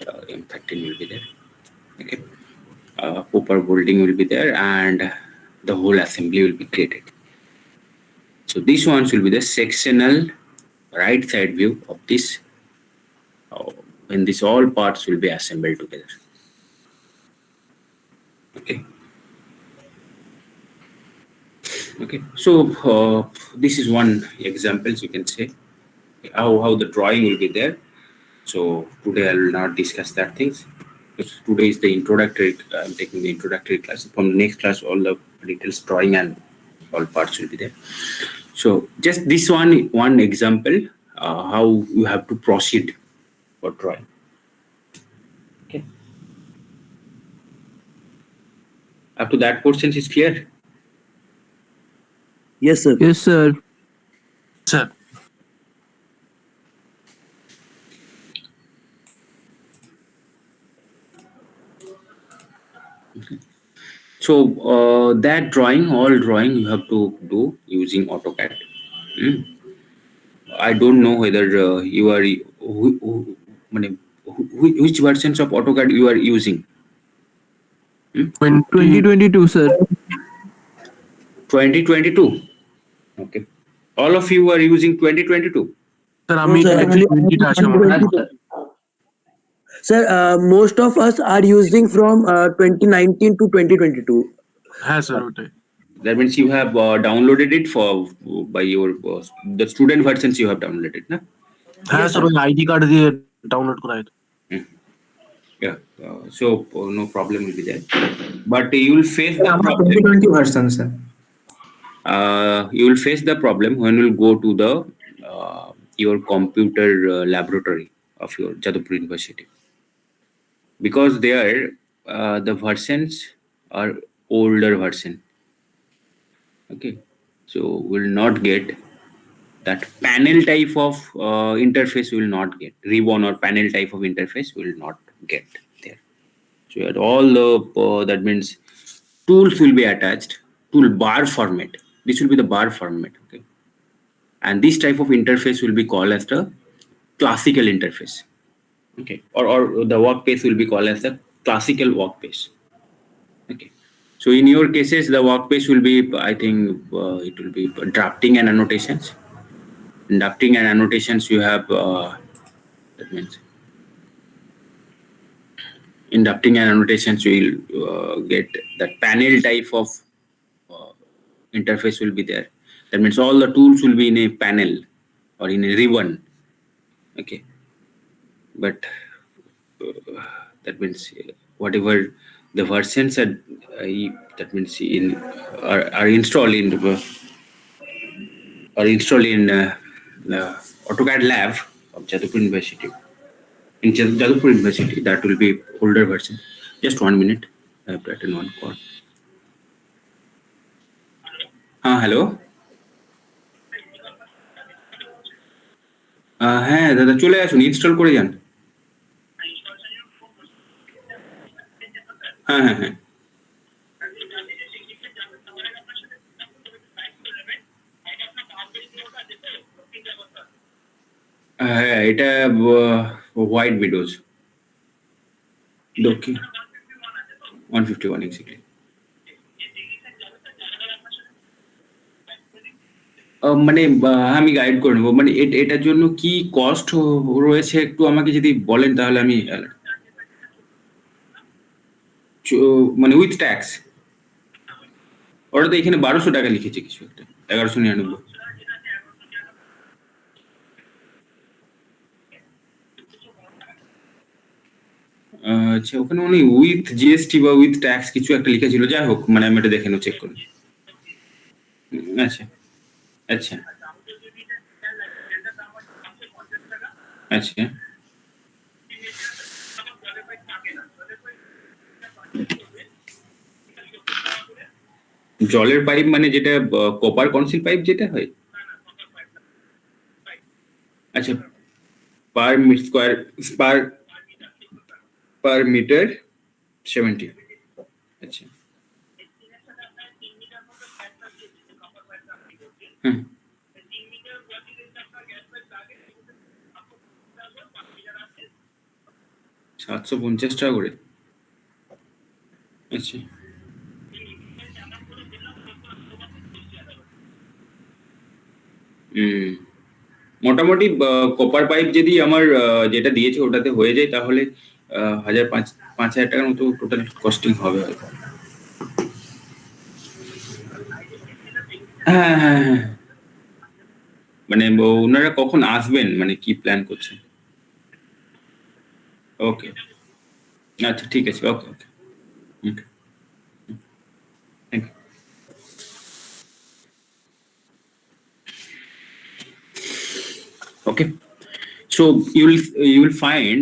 M13 will be there. Okay. Proper bolting will be there, and the whole assembly will be created. So these ones will be the sectional right side view of this when these all parts will be assembled together. Okay. Okay. So this is one example, you can say how the drawing will be there. So today I will not discuss that things. Because today is the introductory. I'm taking the introductory class. From the next class, all the details drawing and all parts will be there. So just this one example, how you have to proceed for drawing. Okay. Up to that portion is clear. Yes, sir. Yes, sir. Sir. Okay. So that drawing, all drawing you have to do using AutoCAD. I don't know whether you are which versions of AutoCAD you are using. 2022, sir. 2022. Okay. All of you are using 2022. Sir, No, आम्ही sir, actually, 2020 টা আসে আমার। Sir, most of us are using from 2019 to 2022. হ্যাঁ sir ওটাই। That means you have downloaded it by your the student versions you have downloaded, na? হ্যাঁ sir ওই ID card দিয়ে download করা হতো। Yeah. So no problem will be there, but you will face the problem. 2020 version, sir. You will face the problem when you go to the your computer laboratory of your Jadavpur University, because there the versions are older version. Okay, so will not get that panel type of interface. Will not get ribbon or panel type of interface. Will not get there. So at all the that means tools will be attached. Tool bar format. This will be the bar format. Okay, and this type of interface will be called as the classical interface. Okay, or the workplace will be called as the classical workplace. Okay, So in your cases, the workplace will be, I think, it will be drafting and annotations. In drafting and annotations, you have, that means, in drafting and annotations, you will get that panel type of uh, interface will be there. That means all the tools will be in a panel or in a ribbon. Okay. But that means whatever the versions that means are installed in AutoCAD lab of Jadavpur University. In Jadavpur University, that will be older version. Just 1 minute. I have to attend one call. Hello. হ্যাঁ দাদা চলে আসুন install করে যান হ্যাঁ হ্যাঁ হ্যাঁ হ্যাঁ এটা হোয়াইট উইডোজ দক্ষিণ 151 এক্স্যাক্টলি মানে আমি গাইড করে নেবো মানে এটার জন্য কি কস্ট রয়েছে একটু আমাকে যদি বলেন তাহলে আমি মানে উইথ ট্যাক্স ওটা তো এখানে 1200 টাকা লিখেছে কিছু একটা 1199 আচ্ছা ওখানে উনি উইথ জিএসটি বা উইথ ট্যাক্স কিছু একটা লিখেছিল যাই হোক মানে আমি এটা দেখে নেবো চেক করি আচ্ছা আচ্ছা আচ্ছা জলের পাইপ মানে যেটা কপার কনসিল পাইপ যেটা হয় আচ্ছা পার স্কয়ার পার মিটার 70 আচ্ছা হুম 750 টাকা করে আচ্ছা মোটামুটি কপার পাইপ যদি আমার যেটা দিয়েছে ওটাতে হয়ে যায় তাহলে 5,000 টাকার মতো টোটাল কস্টিং হবে হয়তো হ্যাঁ হ্যাঁ হ্যাঁ মানে ওনারা কখন আসবেন মানে কি প্ল্যান করছেন ওকে আচ্ছা ঠিক আছে okay okay okay thank you Okay, so you will find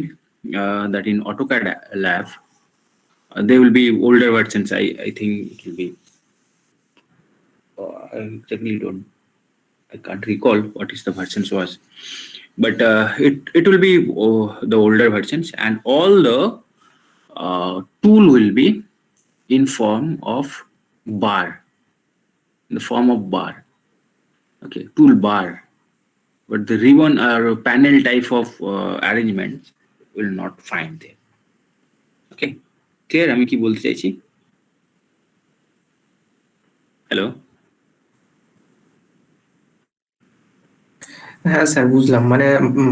that in AutoCAD lab there will be older versions. I think it will be. I exactly I can't recall what is the versions was, but it will be the older versions, and all the tool will be in form of bar, in the form of bar. Okay, tool bar. But the ribbon or panel type of arrangement will not find there. Okay, clear? আমি কি বলতে চাইছি hello হ্যাঁ sir বুঝলাম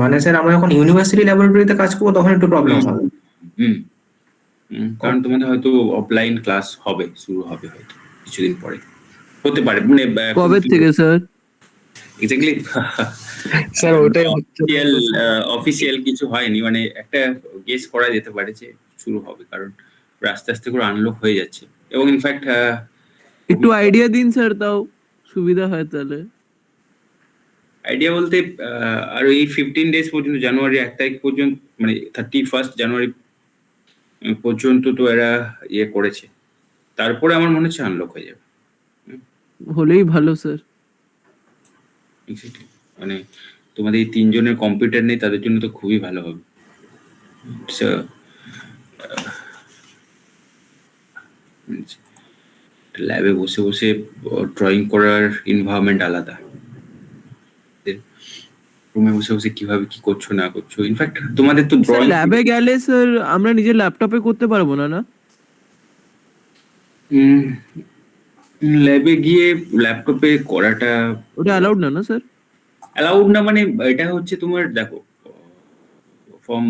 মানে sir আমরা যখন university ল্যাবরেটরিতে কাজ করবো তখন একটু প্রবলেম হবে কারণ তোমাদের হয়তো অফলাইন ক্লাস হবে শুরু হবে হয়তো কিছুদিন পরে হতে পারে মানে কবে থেকে স্যার এক্স্যাক্টলি স্যার ওটাই অফিসিয়াল কিছু হয়নি মানে একটা গেস করা যেতে পারে যে শুরু হবে কারণ আস্তে আস্তে করে আনলক হয়ে যাচ্ছে এবং ইনফ্যাক্ট একটু আইডিয়া দিন স্যার তাও সুবিধা হয় তাহলে আইডিয়া বলতে আর এই 15 ডেজ পর্যন্ত জানুয়ারি 1 তারিখ পর্যন্ত মানে 31 জানুয়ারি পর্যন্ত তো এরা ইয়ে করেছে তারপরে আমার মনে হচ্ছে আনলক হয়ে যাবে হলেই ভালো স্যার এক্স্যাক্টলি মানে তোমাদের এই 3 জনের কম্পিউটার নেই তাদের জন্য তো খুবই ভালো হবে ল্যাবে বসে বসে ড্রয়িং করার এনভায়রনমেন্ট আলাদা রুমে বসে বসে কিভাবে কি করছো না করছো ইনফ্যাক্ট তোমাদের তো ড্রয়িং ল্যাবে গেলে স্যার আমরা নিজের ল্যাপটপে করতে পারবো না ল্যাবে গিয়ে ল্যাপটপে করাটা ওটা অ্যালাউড না, না স্যার? অ্যালাউড না, মানে এটা হচ্ছে তোমার দেখো, ফ্রম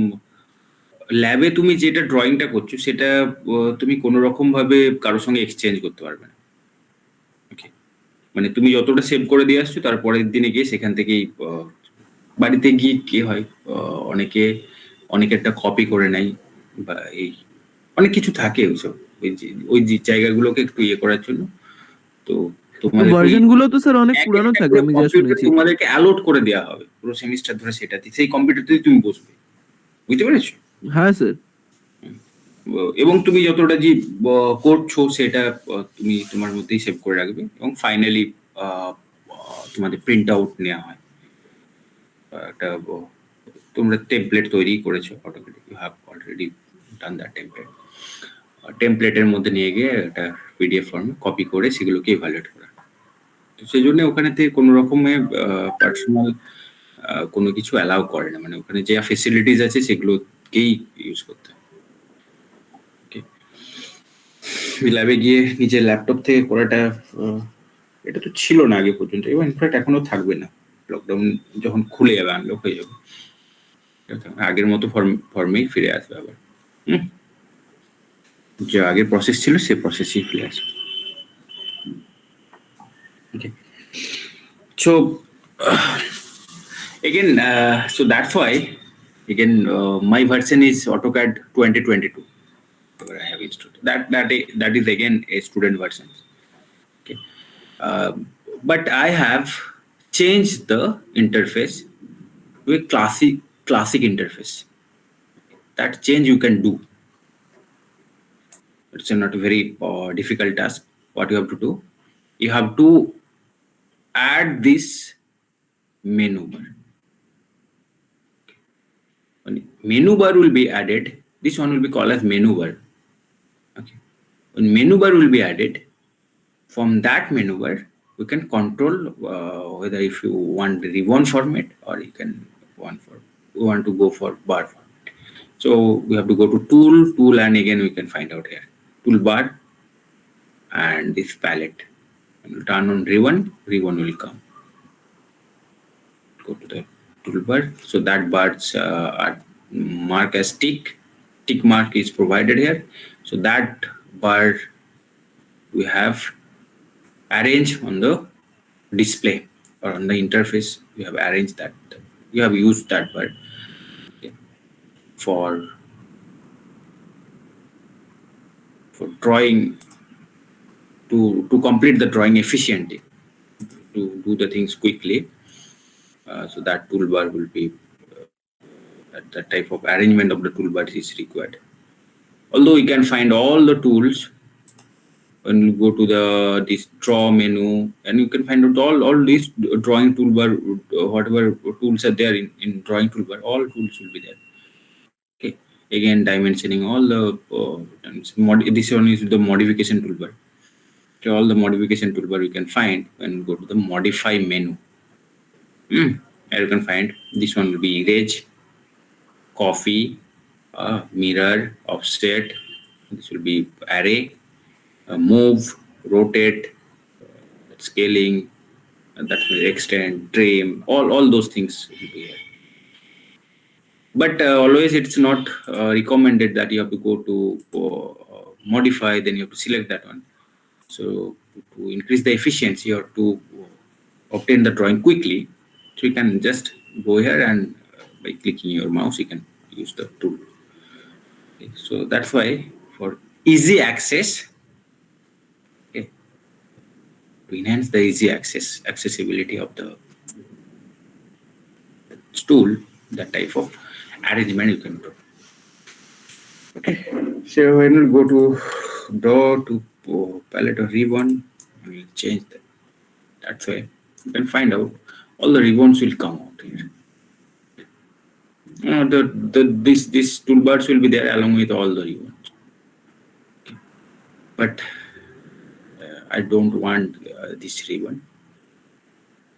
ল্যাবে তুমি যেটা ড্রয়িংটা করছো সেটা তুমি কোনো রকম ভাবে কারোর সঙ্গে এক্সচেঞ্জ করতে পারবে না। ওকে, মানে তুমি যতটা সেভ করে দিয়ে আসছো তার পরের দিনে গিয়ে সেখান থেকেই বাড়িতে গিয়ে কি হয়, অনেকেরটা কপি করে নেয় বা এই অনেক কিছু থাকে ওইসব, ওই যে জায়গাগুলোকে একটু ইয়ে করার জন্য। তো তোমাদের ওই ভার্সন গুলো তো স্যার অনেক এক পুরানো একটা থাকে করে আমি যা কম্পিউটার শুনেছি। তোমাদেরকে অ্যালোট করে দেওয়া হবে পুরো সেমিস্টার ধরে, সেটাতে সেই কম্পিউটারতেই তুমি বসবে, বুঝতে পেরেছো? হ্যাঁ স্যার। এবং তুমি যতটা যে করছো সেটা তুমি তোমার মধ্যেই সেভ করে রাখবে, এবং ফাইনালি তোমাদের প্রিন্ট আউট নেওয়া হয়। একটা তোমরা টেমপ্লেট তৈরি করেছো automatic, you have already done that template. টেমপ্লেটের মধ্যে নিয়ে গিয়ে একটা পিডিএফ ফর্মে কপি করে সেগুলোকে ইভ্যালুয়েট করা। তো সেই জন্য ওখানেতে কোনো রকমের পার্সোনাল কোনো কিছু অ্যালাউ করে না, মানে ওখানে যা ফেসিলিটিস আছে সেগুলোকেই ইউজ করতে হয়। ল্যাবে গিয়ে নিজের ল্যাপটপ থেকে করাটা এটা তো ছিল না আগে পর্যন্ত, এবং ইনফ্যাক্ট এখনো থাকবে না। লকডাউন যখন খুলে যাবে, আনলক হয়ে যাবে, আগের মতো ফর্মেই ফিরে আসবে আবার। যে আগের প্রসেস ছিল সে প্রসেসই ফিরে আসবে। Okay. So again, so that's why again my version is AutoCAD 2022. Whatever I have installed. That is again a student version. Okay. But I have changed the interface to a classic interface. That change you can do. It's not a very difficult task. What you have to do, you have to add this menu bar. When menu bar will be added, this one will be called as menu bar. Okay. When menu bar will be added, from that menu bar we can control whether if you want the ribbon format or you want to go for bar format. So we have to go to tool, and again we can find out here toolbar and this palette. When you turn on ribbon will come. Go to the toolbar. So that bars are marked as tick mark is provided here. So that bar we have arranged on the display or on the interface. We have arranged that, we have used that bar, okay, for drawing, to complete the drawing efficiently, to do the things quickly. So that toolbar will be that type of arrangement of the toolbar is required. Although you can find all the tools when you go to this draw menu, and you can find out all these drawing toolbar, whatever tools are there in drawing toolbar, all tools will be there. Okay, again dimensioning all the this one is the modification toolbar. Okay, all the modification toolbar you can find when you go to the modify menu. Here you can find this one will be erase, copy, mirror, offset. This will be array, move, rotate, scaling, that will extend, trim, all those things will be here. But always it's not recommended that you have to go to modify, then you have to select that one. So to increase the efficiency or to obtain the drawing quickly, so you can just go here and by clicking your mouse you can use the tool. Okay, so that's why for easy access, okay, to enhance the easy accessibility of the tool, that type of arrangement you can do. Okay, so when we go to draw to palette or ribbon, we'll change that. That's why you can find out all the ribbons will come out here. This toolbars will be there along with all the ribbons. Okay. But I don't want this ribbon,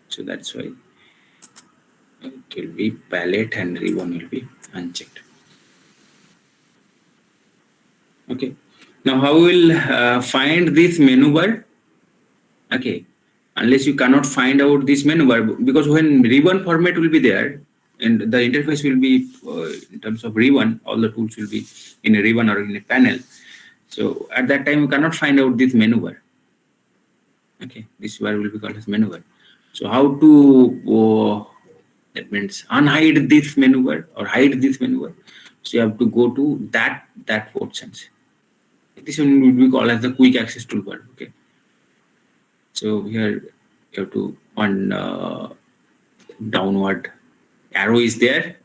so that's why it will be palette and ribbon will be unchecked. Okay. Now, how will find this menu bar? Okay, unless you cannot find out this menu bar, because when ribbon format will be there, and the interface will be in terms of ribbon, all the tools will be in a ribbon or in a panel. So at that time, you cannot find out this menu bar. Okay, this bar will be called as menu bar. So how to that means unhide this menu bar or hide this menu bar? So you have to go to that options. This one will be called as the quick access toolbar. Okay. So here you have to one downward arrow is there.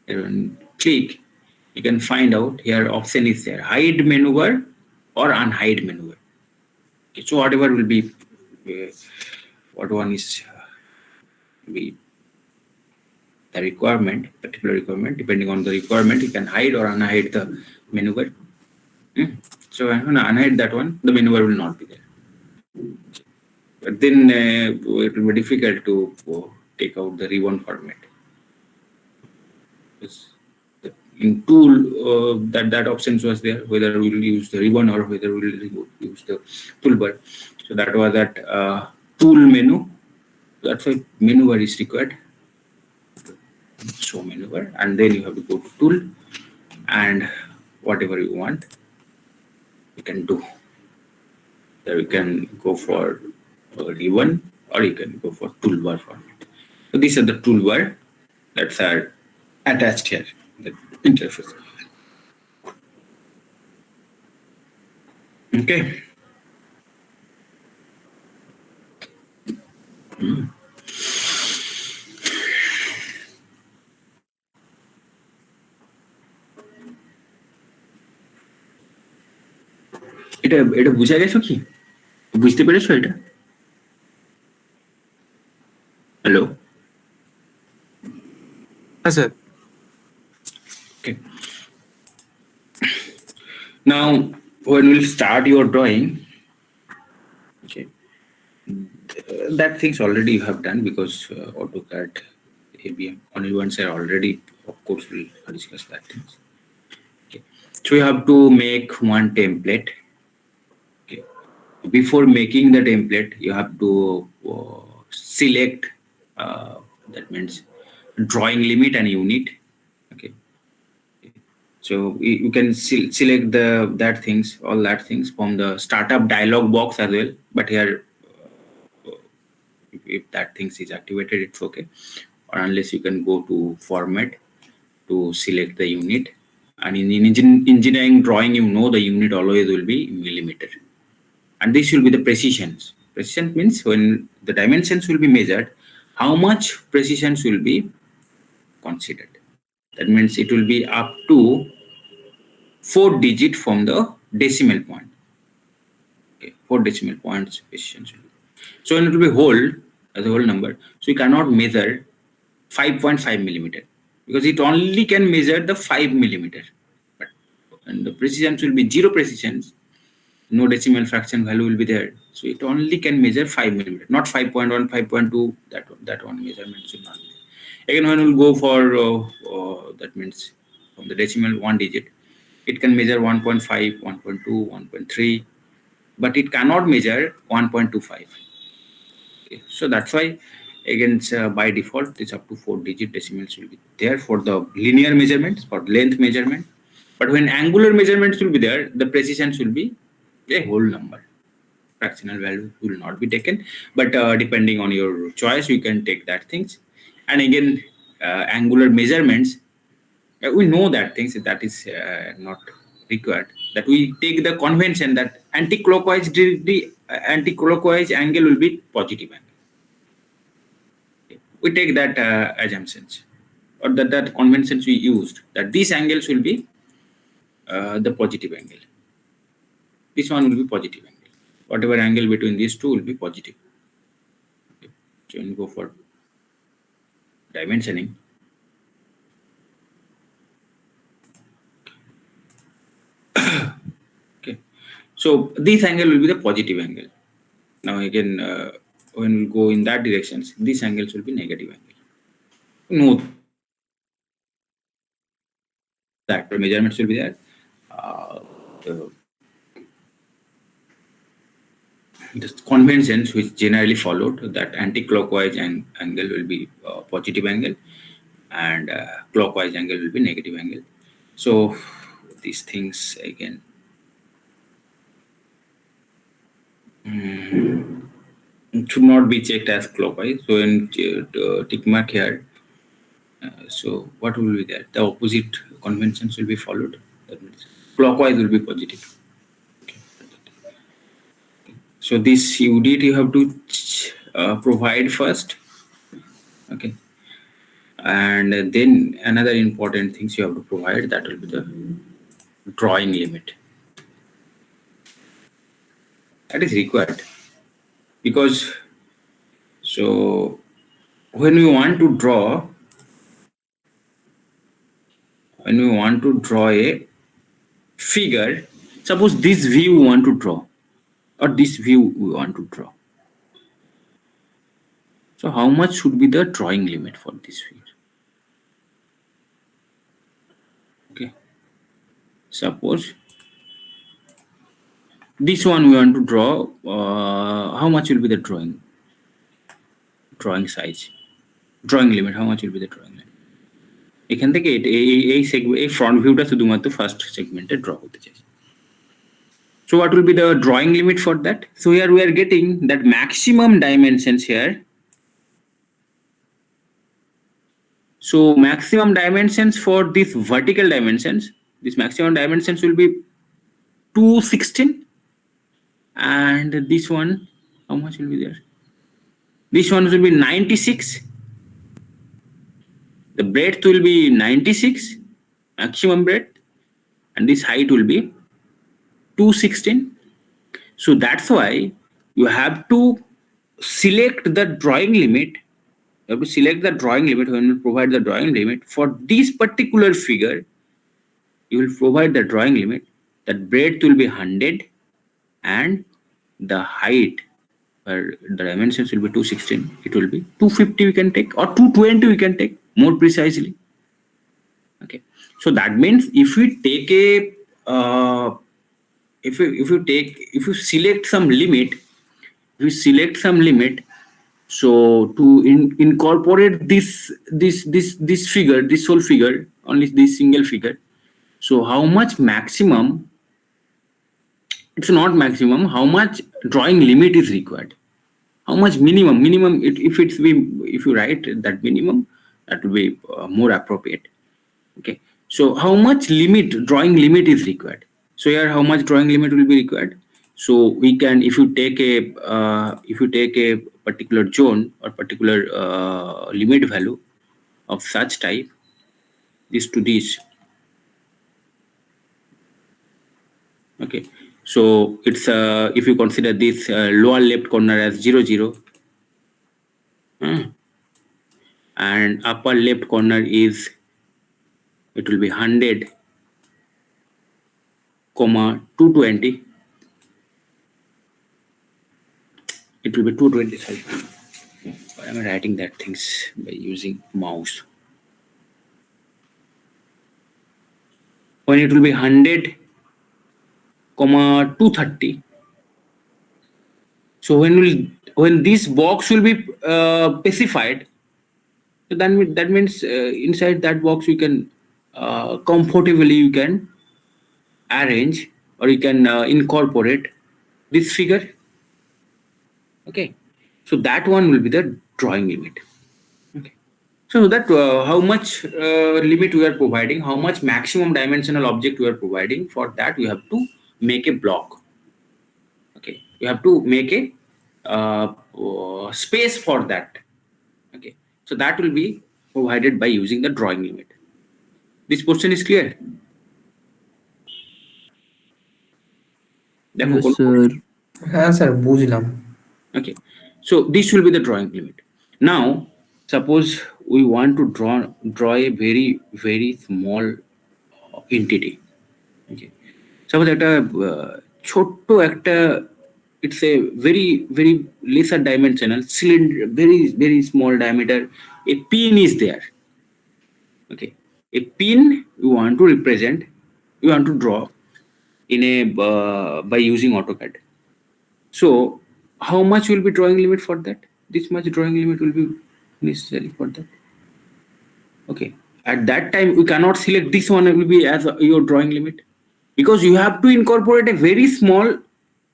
And click. You can find out here option is there, hide menu bar or unhide menu bar. Okay, so whatever will be what one is be the requirement, particular requirement, depending on the requirement, you can hide or unhide the menu bar. So I'm going to unhide that one, the menu bar will not be there. But then it will be difficult to take out the ribbon format. In tool, that options was there, whether we will use the ribbon or whether we will use the toolbar. So that was that tool menu. That's why menu bar is required. Show menu bar, and then you have to go to tool, and whatever you want, you can do. There you can go for ribbon or you can go for toolbar format. So these are the toolbar that are attached here, the interface. Okay. এটা এটা বুঝা গেছো কি? বুঝতে পেরেছো এটা? Hello. Yes, sir. Okay. Now, when we'll start your drawing, okay, that things already you have done because AutoCAD, ABM, only ones are already, of course, we'll discuss that things. Okay. So you have to make one template. Okay. Before making the template, you have to select, that means drawing limit and unit. Okay. So you can select all that things from the startup dialog box as well. But here, if that things is activated, it's okay. Or unless you can go to format to select the unit. And in engineering drawing, you know the unit always will be millimeter. And this will be the precisions. Precision means when the dimensions will be measured, how much precisions will be considered. That means it will be up to 4 digit from the decimal point. Okay, 4 decimal points precision. So when it will be whole as a whole number, so you cannot measure 5.5 millimeter because it only can measure the 5 millimeter. But and the precisions will be 0 precisions, no decimal fraction value will be there. So it only can measure 5 millimeter, not 5.1, 5.2. That one measurement should not be. Again, when we'll go for that means from the decimal 1 digit, it can measure 1.5, 1.2, 1.3, but it cannot measure 1.25. Okay. So that's why, again, by default, it's up to 4 digit decimals will be there for the linear measurements, for length measurement. But when angular measurements will be there, the precisions will be a whole number. Fractional value will not be taken, but depending on your choice, you can take that things. And again, angular measurements, we know that things that is not required. That we take the convention that anti-clockwise angle will be positive angle. Okay. We take that assumptions or that conventions we used that these angles will be the positive angle. This one will be positive angle. Whatever angle between these two will be positive. Okay. So when you go for dimensioning, okay, so this angle will be the positive angle. Now again, when we go in that directions, these angles will be negative angle. No, that measurements will be there. the conventions which generally followed, that anti-clockwise angle will be positive angle, and clockwise angle will be negative angle. So these things again, it should not be checked as clockwise. So in tick mark here, so what will be there? The opposite conventions will be followed. That means clockwise will be positive. Okay. So this UDT you have to provide first. Okay. And then another important things you have to provide, that will be the drawing limit. That is required, because so when we want to draw a figure, suppose this view we want to draw, or this view we want to draw. So how much should be the drawing limit for this figure? Okay. Suppose this one we want to draw, how much will be the drawing size? Drawing limit, how much will be the drawing limit? এখান থেকে এই front ভিউটা শুধুমাত্র first সেগমেন্টে draw করতে চাইছি. So what will be the drawing limit for that? So here we are getting that maximum dimensions here. So maximum dimensions for these vertical dimensions, this maximum dimensions will be 216, and this one, how much will be there? This one will be 96. The breadth will be 96, maximum breadth, and this height will be 216. So that's why you have to select the drawing limit. You have to select the drawing limit when you provide the drawing limit for this particular figure. You will provide the drawing limit. That breadth will be 100, and the height, the dimensions will be 216. It will be 250 we can take, or 220 we can take more precisely. Okay. So that means if we take a if you select some limit, so to incorporate this figure, this whole figure, only this single figure. So how much maximum? It's not maximum. How much drawing limit is required? How much minimum? If you write that minimum, that will be more appropriate. Okay. So how much drawing limit is required? So here, how much drawing limit will be required? So we can, if you take a particular zone or particular limit value of such type, this to this. Okay. So it's if you consider this lower left corner as 0, 0, and upper left corner is, it will be 100, 220. It will be 225. Why am I writing that things by using mouse? When it will be 100, 230. So when this box will be specified, so then that means inside that box you can comfortably arrange, or you can incorporate this figure. Okay. So that one will be the drawing limit. Okay. So that how much limit we are providing, how much maximum dimensional object we are providing, for that you have to make a block. Okay. You have to make a space for that. Okay. So that will be provided by using the drawing limit. This portion is clear? Yes, sir. হ্যাঁ sir বুঝলাম. Okay. So this will be the drawing limit. Now, suppose we want to draw a very, very small entity. Okay. Suppose it's a very, very lesser dimensional cylinder, very, very small diameter. A pin is there. Okay. A pin you want to represent, you want to draw in a by using AutoCAD. So how much will be drawing limit for that? This much drawing limit will be necessary for that. Okay. At that time, we cannot select this one will be as your drawing limit, because you have to incorporate a very small,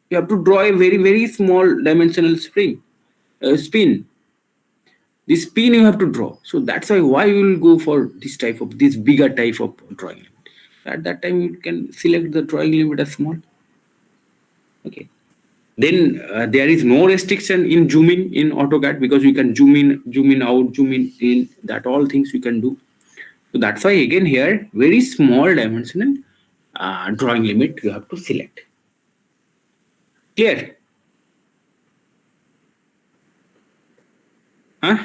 you have to draw a very small dimensional spin. This spin you have to draw. So that's why you will go for this bigger type of drawing limit. At that time, you can select the drawing limit as small. Okay. Then there is no restriction in zooming in AutoCAD, because you can zoom in out, zoom in, that all things you can do. So that's why again here, very small dimensional drawing limit you have to select. Clear? Huh?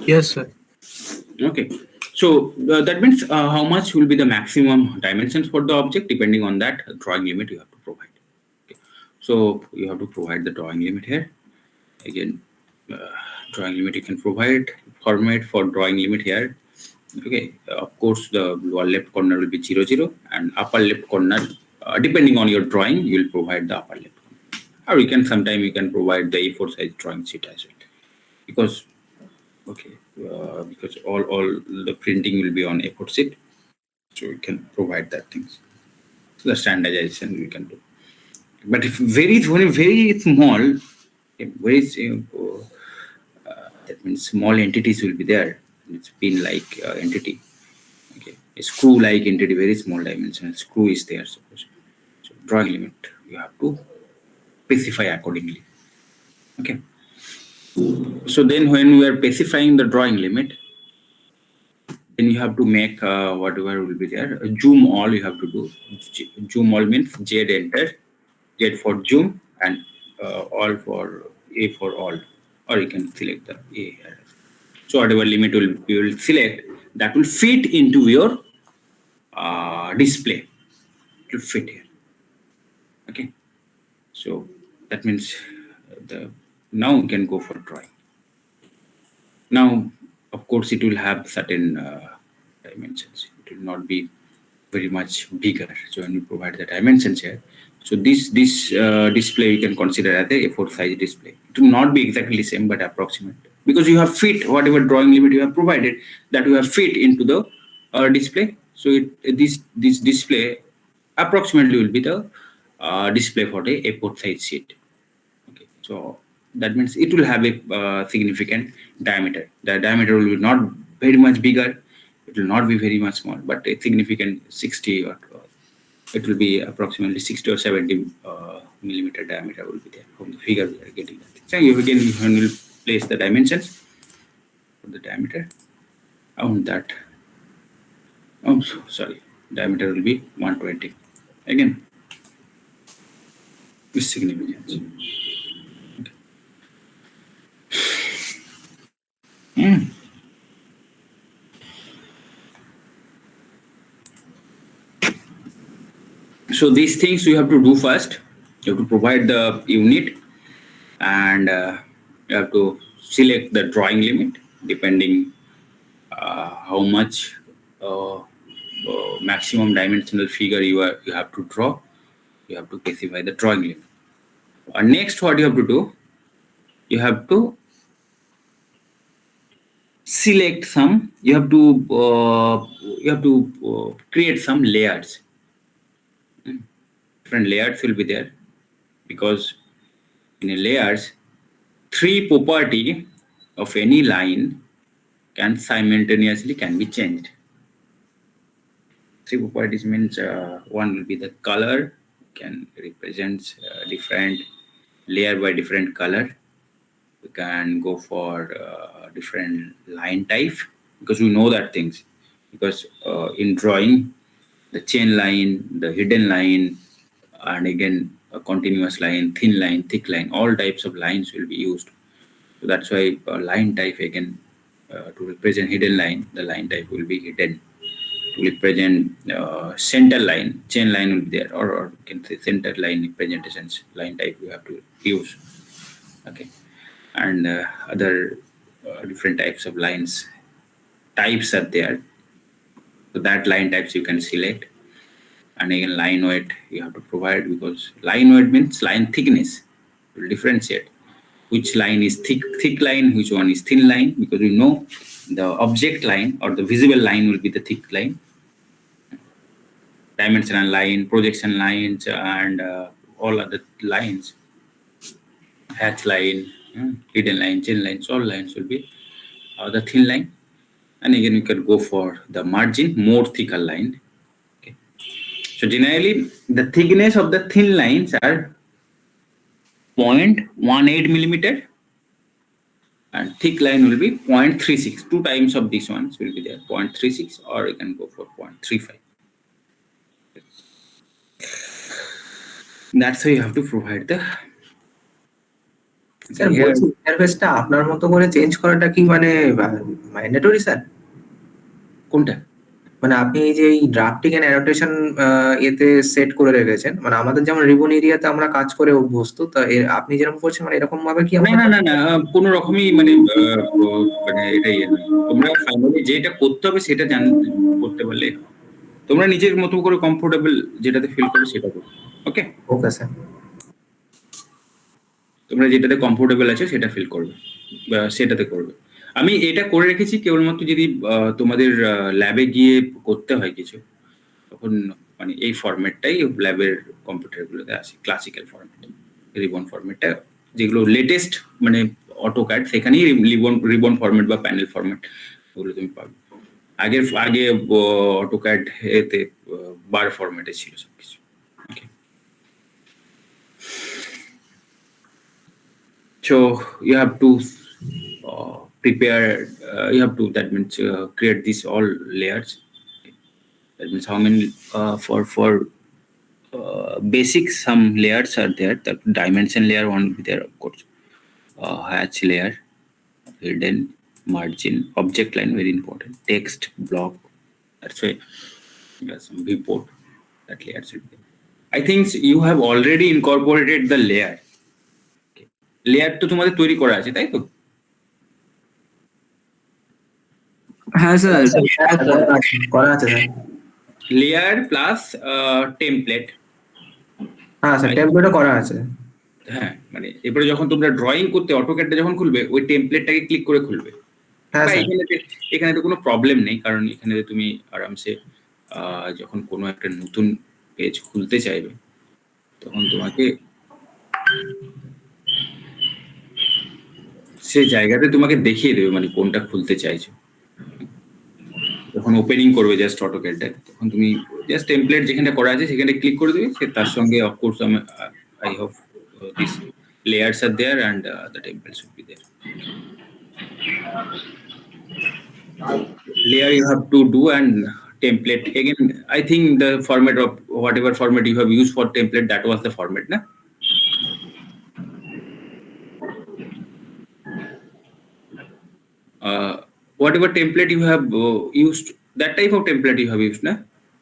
Yes, sir. Okay. So that means how much will be the maximum dimensions for the object, depending on that drawing limit you have to provide. Okay. So you have to provide the drawing limit here. Again, drawing limit you can provide, format for drawing limit here. Okay, of course the lower left corner will be 0, 0, and upper left corner, depending on your drawing, you will provide the upper left corner. Or you can provide the A4 size drawing sheet as well, because because all the printing will be on A4 sheet, so you can provide that things. So the standardization we can do. But if very small, that means small entities will be there. It's pin-like entity. Okay, a screw-like entity, very small dimension. Screw is there, suppose. So drawing limit you have to specify accordingly. Okay. So then, when we are specifying the drawing limit, then you have to make whatever will be there. Zoom all you have to do. Zoom all means Z enter, Z for zoom, and all for A for all, or you can select the A here. So whatever limit you will select, that will fit into your display. It will fit here. Okay. So that means now you can go for drawing. Now, of course, it will have certain dimensions. It will not be very much bigger. So when you provide the dimensions here, so this display you can consider as a A4 size display. It will not be exactly the same, but approximate, because you have fit whatever drawing limit you have provided, that you have fit into the display. So this display approximately will be the display for the A4 size sheet. Okay, so that means it will have a significant diameter. The diameter will be not very much bigger. It will not be very much small, but a significant 60 or it will be approximately 60 or 70 millimeter diameter will be there from the figure we are getting. So you again when you place the dimensions for the diameter on that. Oh, sorry, diameter will be 120. Again, with significance. Okay. So these things you have to do first. You have to provide the unit, and you have to select the drawing limit depending how much maximum dimensional figure you have to draw. You have to specify the drawing limit. Next, what you have to do, you have to select some. You have to create some layers. Different layers will be there, because in a layers, 3 property of any line can simultaneously be changed. 3 properties means one will be the color, can represent different layer by different color. We can go for different line type, because we know that things, because in drawing, the chain line, the hidden line, and again a continuous line, thin line, thick line, all types of lines will be used. So that's why line type again, to represent hidden line, the line type will be hidden. To represent center line, chain line will be there, or you can say center line representations, line type you have to use. Okay, and other different types of types are there. So that line types you can select. And again, line weight you have to provide, because line weight means line thickness. You will differentiate which line is thick line, which one is thin line, because we know the object line or the visible line will be the thick line. Dimensional line, projection lines, and all other lines, hatch line, hidden line, chain lines, all lines will be the thin line. And again, you can go for the margin, more thicker line. Okay. So generally, the thickness of the thin lines are 0.18 millimeter, and thick line will be 0.36. 2 times of these ones will be there, 0.36, or you can go for 0.35. That's how you have to provide the. Sir বলছি ইন্টারফেসটা আপনার মতো করে change করাটা কি মানে mandatory sir? কোনটা? মানে আপনি এই যে এই ড্রাফটিং এন্ড অ্যানোটেশন এতে সেট করে রেখেছেন, মানে আমাদের যেমন রিবন এরিয়াতে আমরা কাজ করে অভ্যস্ত, তা আপনি যেরকম করছেন মানে এরকম ভাবে কি আমরা? না, কোনো রকমই মানে এটা ইয়ে নয়। তোমরা ফাইনালি যেটা করতে হবে সেটা করতে পারলে তোমরা নিজের মতো করে কমফোর্টেবল যেটাতে ফিল করো সেটা করো। ওকে স্যার, তোমরা যেটাতে কমফোর্টেবল আছে সেটা ফিল করবে, সেটাতে করবে। আমি এটা করে রেখেছি কেবলমাত্র যদি তোমাদের ল্যাবে গিয়ে করতে হয় কিছু, তখন মানে এই ফরম্যাটটাই ল্যাবের কম্পিউটারগুলোতে আসে, ক্লাসিক্যাল ফরম্যাট, রিবন ফরম্যাটটা, যেগুলো লেটেস্ট মানে অটোক্যাড, সেখানেই রিবন ফরম্যাট বা প্যানেল ফরম্যাট ওগুলো তুমি পাবে। আগে অটোক্যাড এতে বার ফরম্যাটে ছিল সবকিছু। ওকে, so you have to prepare, you have to, that means create these all layers. That means how many for basic some layers are there. The dimension layer one will be there, of course. Hatch layer, hidden, margin, object line, very important, text block. That's why some viewport, that layer should be. I think you have already incorporated the layer. Layer তো তোমাদের তৈরি করা আছে, তাই তো? হ্যাঁ sir, করা আছে স্যার। Layer plus template. হ্যাঁ স্যার, টেমপ্লেটও করা আছে। হ্যাঁ, মানে এবারে যখন তোমরা ড্রয়িং করতে অটোক্যাডটা যখন খুলবে, ওই টেমপ্লেটটাকে ক্লিক করে খুলবে। হ্যাঁ স্যার, এখানে তো কোনো প্রবলেম নেই, কারণ এখানে তুমি আরামসে যখন কোনো একটা নতুন পেজ খুলতে চাইবে, তখন তোমাকে সেই জায়গাতে তোমাকে দেখিয়ে দেবে মানে কোনটা খুলতে চাইছো। যখন ওপেনিং করবে জাস্ট অটোক্যাডটা, তখন তুমি জাস্ট টেমপ্লেট যেখানটা করা আছে সেখানে ক্লিক করে দেবে, তার সঙ্গে of course I hope this layers are there and the templates should be there. Layer you have to do, and template again, I think the format of whatever format you have used for template, that was the format, na? Whatever template you have used, that type of template you have used, na?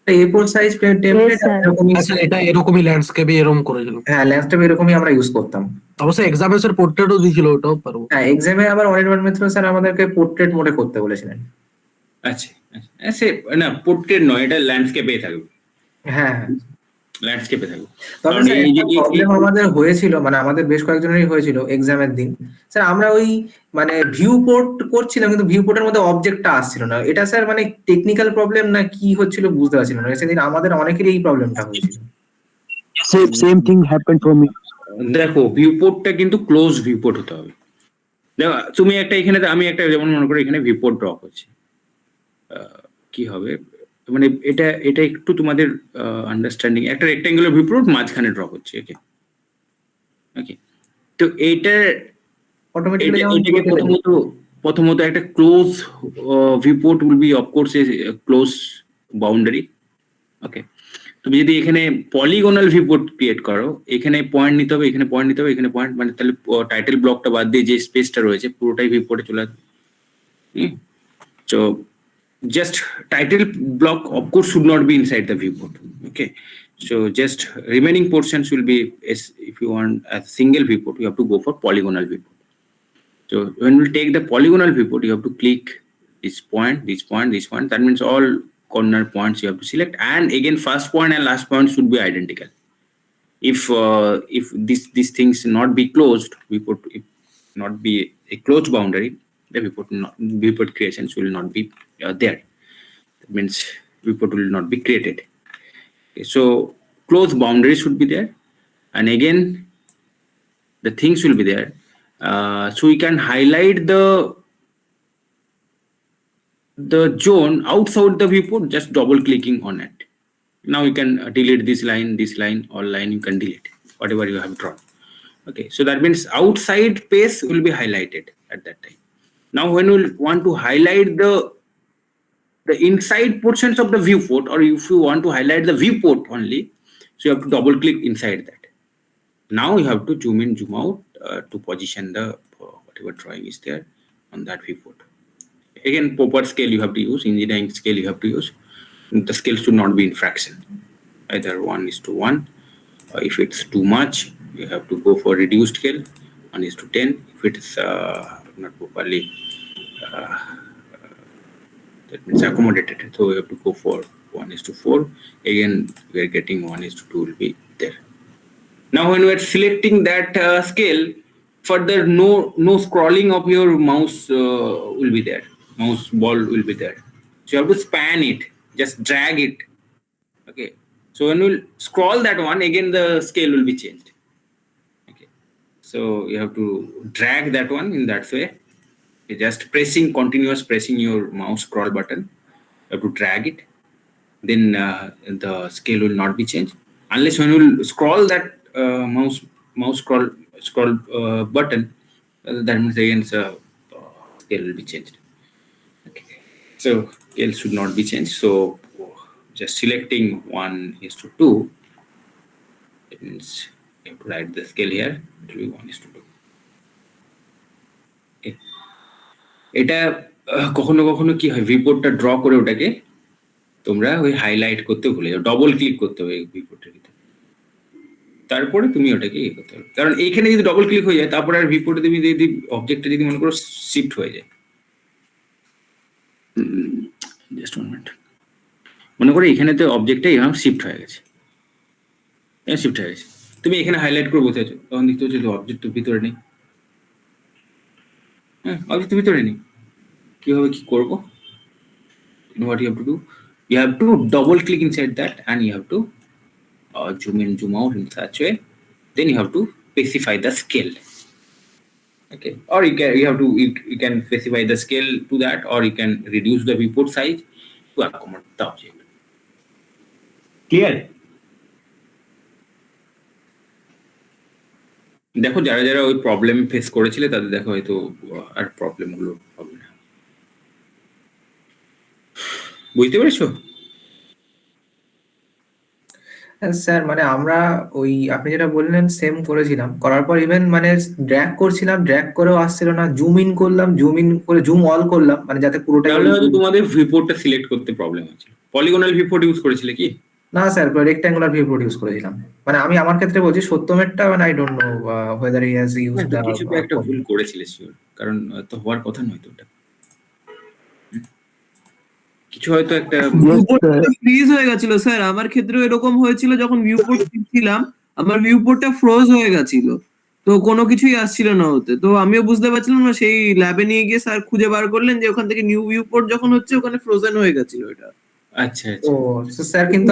A4 size template এরকমই। আচ্ছা, এটা এরকমই ল্যান্ডস্কেপে এরকম করেছিল। হ্যাঁ, landscape এরকমই আমরা use করতাম। অবশ্য এক্সামে স্যার পোর্ট্রেটও দিয়েছিল, ওটাও পারবো। হ্যাঁ, এক্সামে আবার অনির্বাণ মিত্র স্যার আমাদেরকে পোর্ট্রেট মোডে করতে বলেছিলেন। আচ্ছা, সে না পোর্ট্রেট নয়, এটা ল্যান্ডস্কেপে থাকবে। হ্যাঁ, ল্যান্ডস্কেপে থাকবে। তবে প্রবলেম আমাদের হয়েছিল, মানে আমাদের বেশ কয়েকজনেরই হয়েছিল এক্সামের দিন। স্যার আমরা ওই মানে ভিউ পোর্ট করছিলাম, কিন্তু ভিউ পোর্টের মধ্যে অবজেক্টটা আসছিল না। এটা স্যার মানে টেকনিক্যাল প্রবলেম না কি হচ্ছিল বুঝতে পারছিলাম না। সেদিন আমাদের অনেকেরই এই প্রবলেমটা হয়েছিল। Same thing happened for me. দেখো, ভিউপোর্টটা কিন্তু ক্লোজ ভিউপোর্ট হতে হবে। দেখো তুমি একটা এখানে, আমি একটা যেমন মনে করো এখানে ভিউপোর্ট ড্র করছি, কি হবে মানে এটা একটু তোমাদের আন্ডারস্ট্যান্ডিং, একটা রেক্ট্যাঙ্গুলার ভিউপোর্ট মাঝখানে ড্র করছি। ওকে ওকে, তো এইটা অটোমেটিক্যালি প্রথমত একটা close viewport will be of course a close boundary. Okay, তুমি যদি এখানে পলিগোনাল ভিউপোর্ট ক্রিয়েট করো, এখানে পয়েন্ট নিতে হবে, এখানে পয়েন্ট নিতে হবে, এখানে পয়েন্ট, মানে তাহলে টাইটেল ব্লকটা বাদ দিয়ে যে স্পেসটা রয়েছে পুরোটাই ভিউপোর্টে চলে আসবে। So just title block of course should not be inside the viewport. Okay, so just remaining portions will be, if you want a single viewport, you have to go for polygonal viewport. So when we take the polygonal viewport, you have to click this point, this point, this point. That means all corner points you have to select, and again first point and last point should be identical. If these things not be closed, viewport if not be a closed boundary, the viewport creations will not be there. That means viewport will not be created. Okay, so closed boundary should be there, and again the things will be there. So we can highlight the zone outside the viewport, just double clicking on it. Now you can delete this line, all line you can delete, whatever you have drawn. Okay, so that means outside space will be highlighted at that time. Now when we want to highlight the inside portions of the viewport, or if you want to highlight the viewport only, so you have to double click inside that. Now you have to zoom in, zoom out to position the whatever drawing is there on that viewport. Again, proper scale you have to use, engineering scale you have to use. The scale should not be in fraction, either 1:1. If it's too much, you have to go for reduced scale, 1:10. If it's not properly that means accommodated, so we have to go for 1:4. Again, we are getting 1:2 will be there. Now when we are selecting that scale, further no scrolling of your mouse will be there. Mouse ball will be there. So you have to span it, just drag it. Okay. So when we scroll that one, again the scale will be changed. Okay. So you have to drag that one in that way. You're just continuous pressing your mouse scroll button. You have to drag it. Then the scale will not be changed. Unless when you scroll that mouse scroll button, that means again scale will be changed. Okay. So scale should not be changed. So just selecting 1:2, it means you have to write the scale here. It will be 1:2. Okay. এটা কখনো কখনো কি হয়, ভিউপোর্টটা draw করে ওটাকে তোমরা ওই highlight করতে ভুলে যাও, ডবল ক্লিক করতে হবে ভিউপোর্টের ভিতরে, তারপরে তুমি ওটাকে ইয়ে করতে হবে। কারণ এইখানে যদি ডবল ক্লিক হয়ে যায়, তারপরে আর ভিউপোর্টে তুমি যদি অবজেক্টটা যদি মনে করো শিফট হয়ে যায়, জাস্ট 1 মিনিট, মনে করো এখানে তো অবজেক্টটা এরকম শিফট হয়ে গেছে, তুমি এখানে হাইলাইট করে বসে আছো, তখন দেখতে হচ্ছে অবজেক্ট ভিতরে নেই। হ্যাঁ, অবজেক্ট ভিতরে নেই, কিভাবে কি করবো? What you have to do? You have to double click inside that, and you have to zoom in, zoom out in such way. Then you have to specify the scale. Okay, or you can specify the scale to that, or you can reduce the viewport size to accommodate the object. Clear? দেখো যারা যারা ওই problem face করেছিলে তাদের দেখো হয়তো আর problem গুলো হবে না। বুঝতে পেরেছো? স্যার মানে আমরা ওই আপনি যেটা বললেন সেম করেছিলাম, করার পর ইভেন মানে ড্র্যাগ করছিলাম, ড্র্যাগ করেও আসছিল না, জুম ইন করলাম, জুম ইন করে জুম অল করলাম, মানে যাতে পুরোটাই। তাহলে হয়তো তোমাদের ভিউপোর্টটা সিলেক্ট করতে প্রবলেম হচ্ছিল। পলিগনাল ভিউপোর্ট ইউজ করেছিলে কি? না স্যার, রেক্ট্যাঙ্গুলার ভিউপোর্ট ইউজ করেছিলাম। মানে আমি আমার ক্ষেত্রে বলছি, সত্যমেরটা মানে I don't know whether he has used the কিছু তো একটা ভুল করেছিলে শিওর, কারণ তো হওয়ার কথা নয় তো ওটা, কিছু হয়তো একটা ফ্রিজ হয়ে গেছিল স্যার। আমার ক্ষেত্রেও এরকম হয়েছিল, যখন ভিউপোর্ট ছিলাম আমার ভিউপোর্টটা ফ্রোজ হয়ে গেছিল, তো কোনো কিছুই আসছিল না ওতে। তো আমিও বুঝতে পারছিলাম না, সেই ল্যাবে নিয়ে গিয়ে স্যার খুঁজে বার করলেন যে ওখান থেকে নিউ ভিউপোর্ট যখন হচ্ছে ওখানে ফ্রোজেন হয়ে গেছিল এটা। আচ্ছা ও স্যার, কিন্তু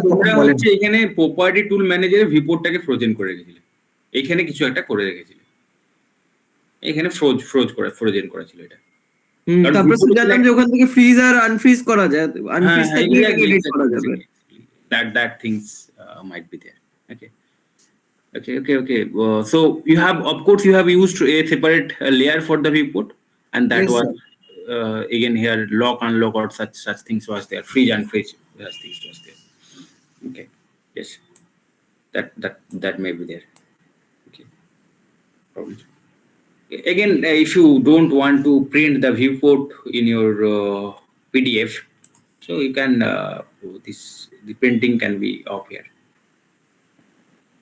তোমরা হচ্ছে এখানে প্রপার্টি টুল ম্যানেজারে ভিউপোর্টটাকে ফ্রোজেন করে রেখেছিলে, এখানে কিছু একটা করে রেখেছিলে, এখানে ফ্রোজেন করেছিল এটা। তারপরে জানলাম যে ওখান থেকে ফ্রিজ আর আনফ্রিজ করা যায়, আনফ্রিজ থেকে এডিট করা যাবে। That things might be there. Okay. So you have, of course, you have used a separate layer for the viewport, and that Yes, was again here lock, unlock, or such things was there. Freeze, unfreeze, such things was there. Okay. Yes. That may be there. Okay. Probably. Again, if you don't want to print the viewport in your PDF, so you can the printing can be off here.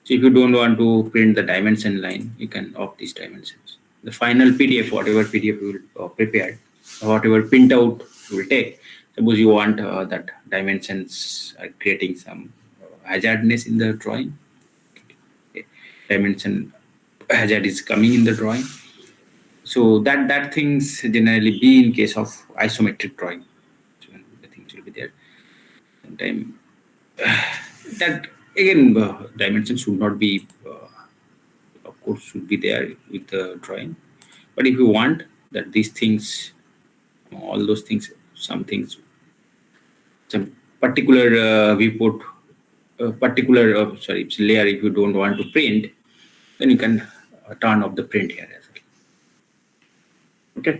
So if you don't want to print the dimension line, you can off these dimensions. The final PDF, whatever PDF you will prepare, or whatever printout you will take, Suppose you want that dimensions are creating some hazardness in the drawing. Okay. Dimension hazard is coming in the drawing. So that things generally be in case of isometric drawing. So the things will be there. Sometimes that again dimension should not be, of course, should be there with the drawing. But if you want that these things, all those things, some things, some particular viewport, particular sorry, it's layer, if you don't want to print, then you can turn off the print here as well. Okay.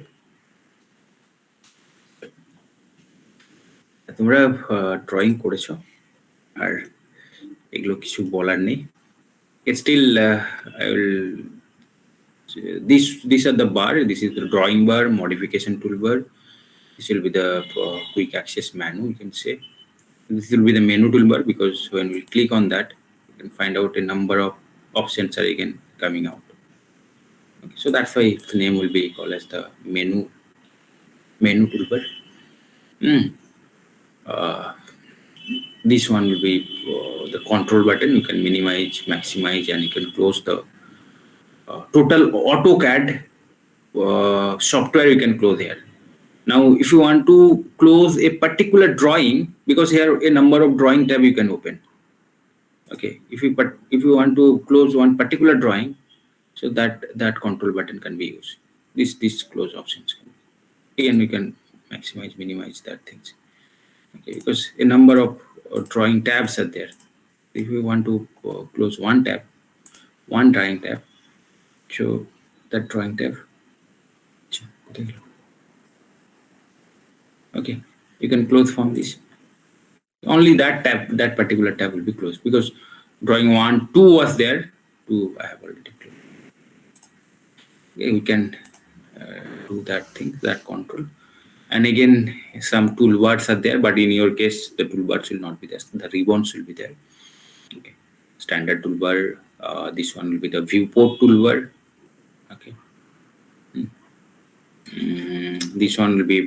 তোমরা drawing করেছো আর এগুলো কিছু বলার নেই। It's still I will these are the bar. This is the drawing bar, modification toolbar. This will be the quick access menu, you can say. This will be the menu toolbar because when we click on that, you can find out a number of options are again coming out. Okay, so that's why the name will be called as the menu toolbar. This one will be the control button. You can minimize, maximize, and you can close the total AutoCAD software. You can close here. Now, if you want to close a particular drawing, because here a number of drawing tab you can open. Okay, if you want to close one particular drawing, so that control button can be used. This close options. Again, we can maximize, minimize that things. Okay, because a number of drawing tabs are there. If you want to close one tab, one drawing tab, so that drawing tab. Okay, you can close from this. Only that tab, that particular tab will be closed because drawing 1, 2 was there. 2 I have already closed. Okay, we can do that thing, that control. And again, some toolbars are there, but in your case, the toolbars will not be there. The ribbons will be there. Okay, standard toolbar. This one will be the viewport toolbar. Okay. This one will be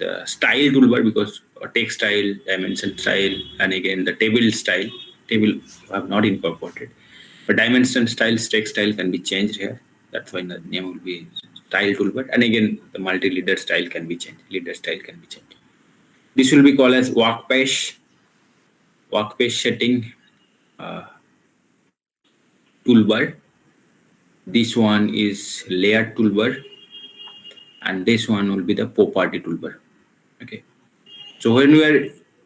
the style toolbar because text style, dimension style, and again the table style. Table I have not incorporated, but dimension style, text style can be changed here. That's why the name will be style toolbar. And again, the multi-leader style can be changed. Leader style can be changed. This will be called as workpage setting toolbar. This one is layer toolbar, and this one will be the property toolbar. Okay, so when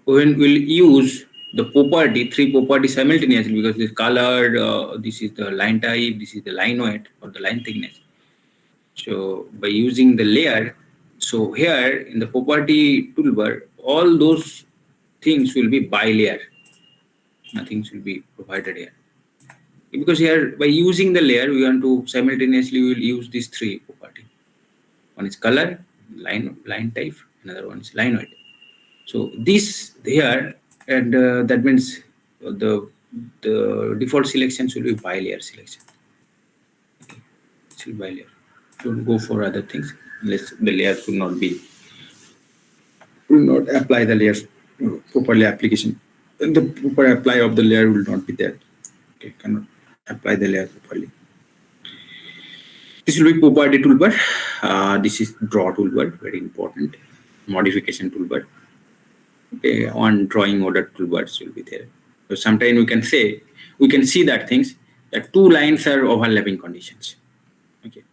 we'll use the property, 3 properties simultaneously, because this color, this is the line type, this is the line weight or the line thickness. So by using the layer, so here in the property toolbar, all those things will be by layer. Nothing will be provided here. Because here by using the layer, we want to simultaneously we will use these 3 property. One is color, line type, another one is line weight. So this here, and that means the default selections will be by layer selection. Okay. It will be by layer. Don't go for other things unless the layers will not apply the layers properly. Application, the proper apply of the layer will not be there. Okay, cannot apply the layer properly. This will be property toolbar. This is draw toolbar, very important. Modification toolbar. Okay, on drawing order toolbars will be there. So sometimes we can see that things that 2 lines are overlapping conditions. Okay,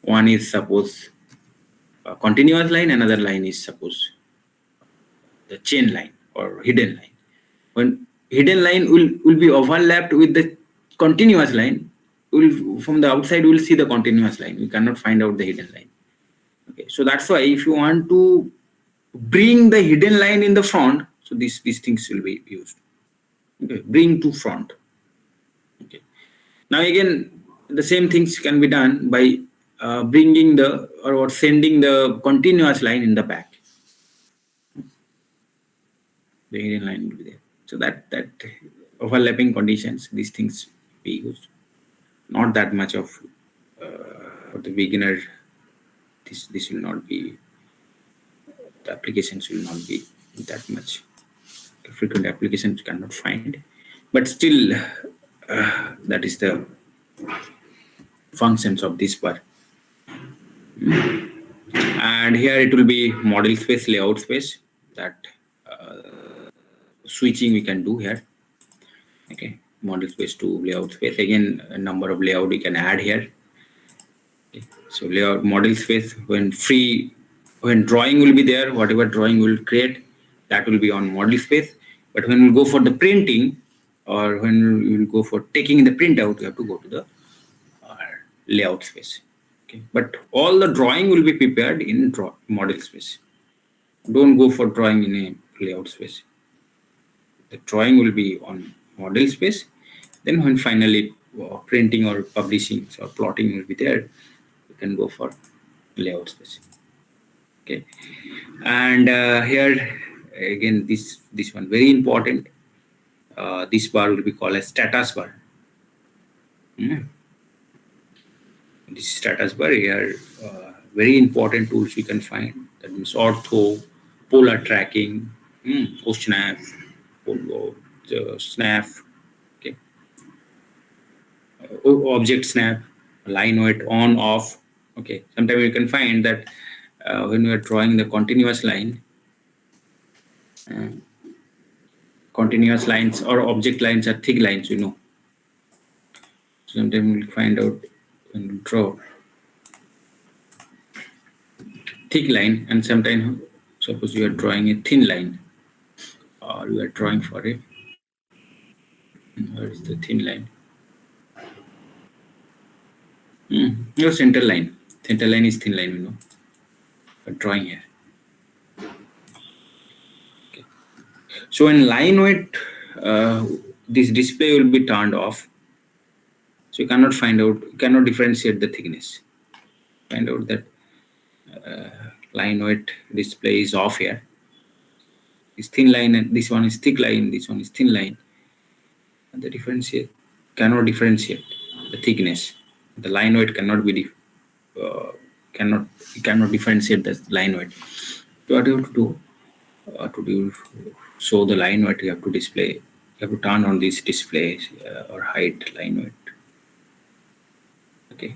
one is suppose a continuous line, another line is suppose the chain line or hidden line. When hidden line will be overlapped with the continuous line, from the outside we will see the continuous line. We cannot find out the hidden line. Okay, so that's why if you want to bring the hidden line in the front, so these things will be used. Okay, bring to front. Okay, now again the same things can be done by bringing or sending the continuous line in the back. The hidden line will be there. So that overlapping conditions, these things be used. Not that much of for the beginner. This will not be the applications will not be that much. Frequent applications cannot find, but still that is the functions of this bar. And here it will be model space, layout space, that switching we can do here. Okay, model space to layout space. Again, a number of layout we can add here. Okay. So layout model space, when drawing will be there, whatever drawing will create, that will be on model space. But when we go for the printing, or when we will go for taking the printout, we have to go to the layout space. Okay. But all the drawing will be prepared in model space. Don't go for drawing in a layout space. The drawing will be on model space. Then when finally printing or publishing or plotting will be there, you can go for layout space. Okay. And here again, this one very important. This bar will be called as status bar. This status bar here, very important tools we can find. That means ortho, polar tracking, snap, snap, okay, object snap, line weight on off. Okay, sometimes you can find that when we are drawing the continuous line, continuous lines or object lines are thick lines, you know. Sometimes we'll find out when we draw thick line, and sometimes suppose you are drawing a thin line, or you are drawing for a, where is the thin line? Your center line. Center line is thin line, you know. But drawing here. Okay. So in line weight, this display will be turned off. So you cannot find out, you cannot differentiate the thickness. Find out that line weight display is off here. This thin line and this one is thick line, this one is thin line. And the differentiate cannot differentiate the thickness. The line weight cannot be cannot differentiate the line weight. So what you have to do show the line weight, you have to display, you have to turn on this display or hide line weight. Okay,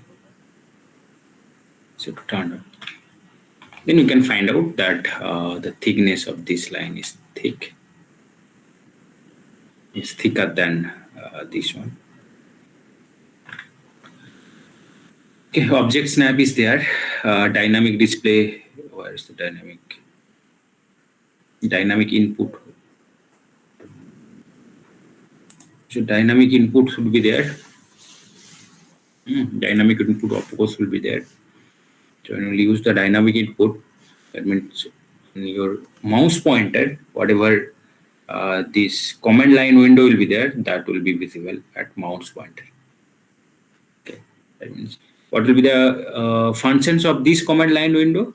so to turn on, then you can find out that the thickness of this line is thicker than this one. Okay, object snap is there. Dynamic display. Where is the dynamic input? So dynamic input should be there. Dynamic input of course will be there. So when you use the dynamic input, that means your mouse pointer, whatever this command line window will be there, that will be visible at mouse pointer. Okay, that means what will be the functions of this command line window?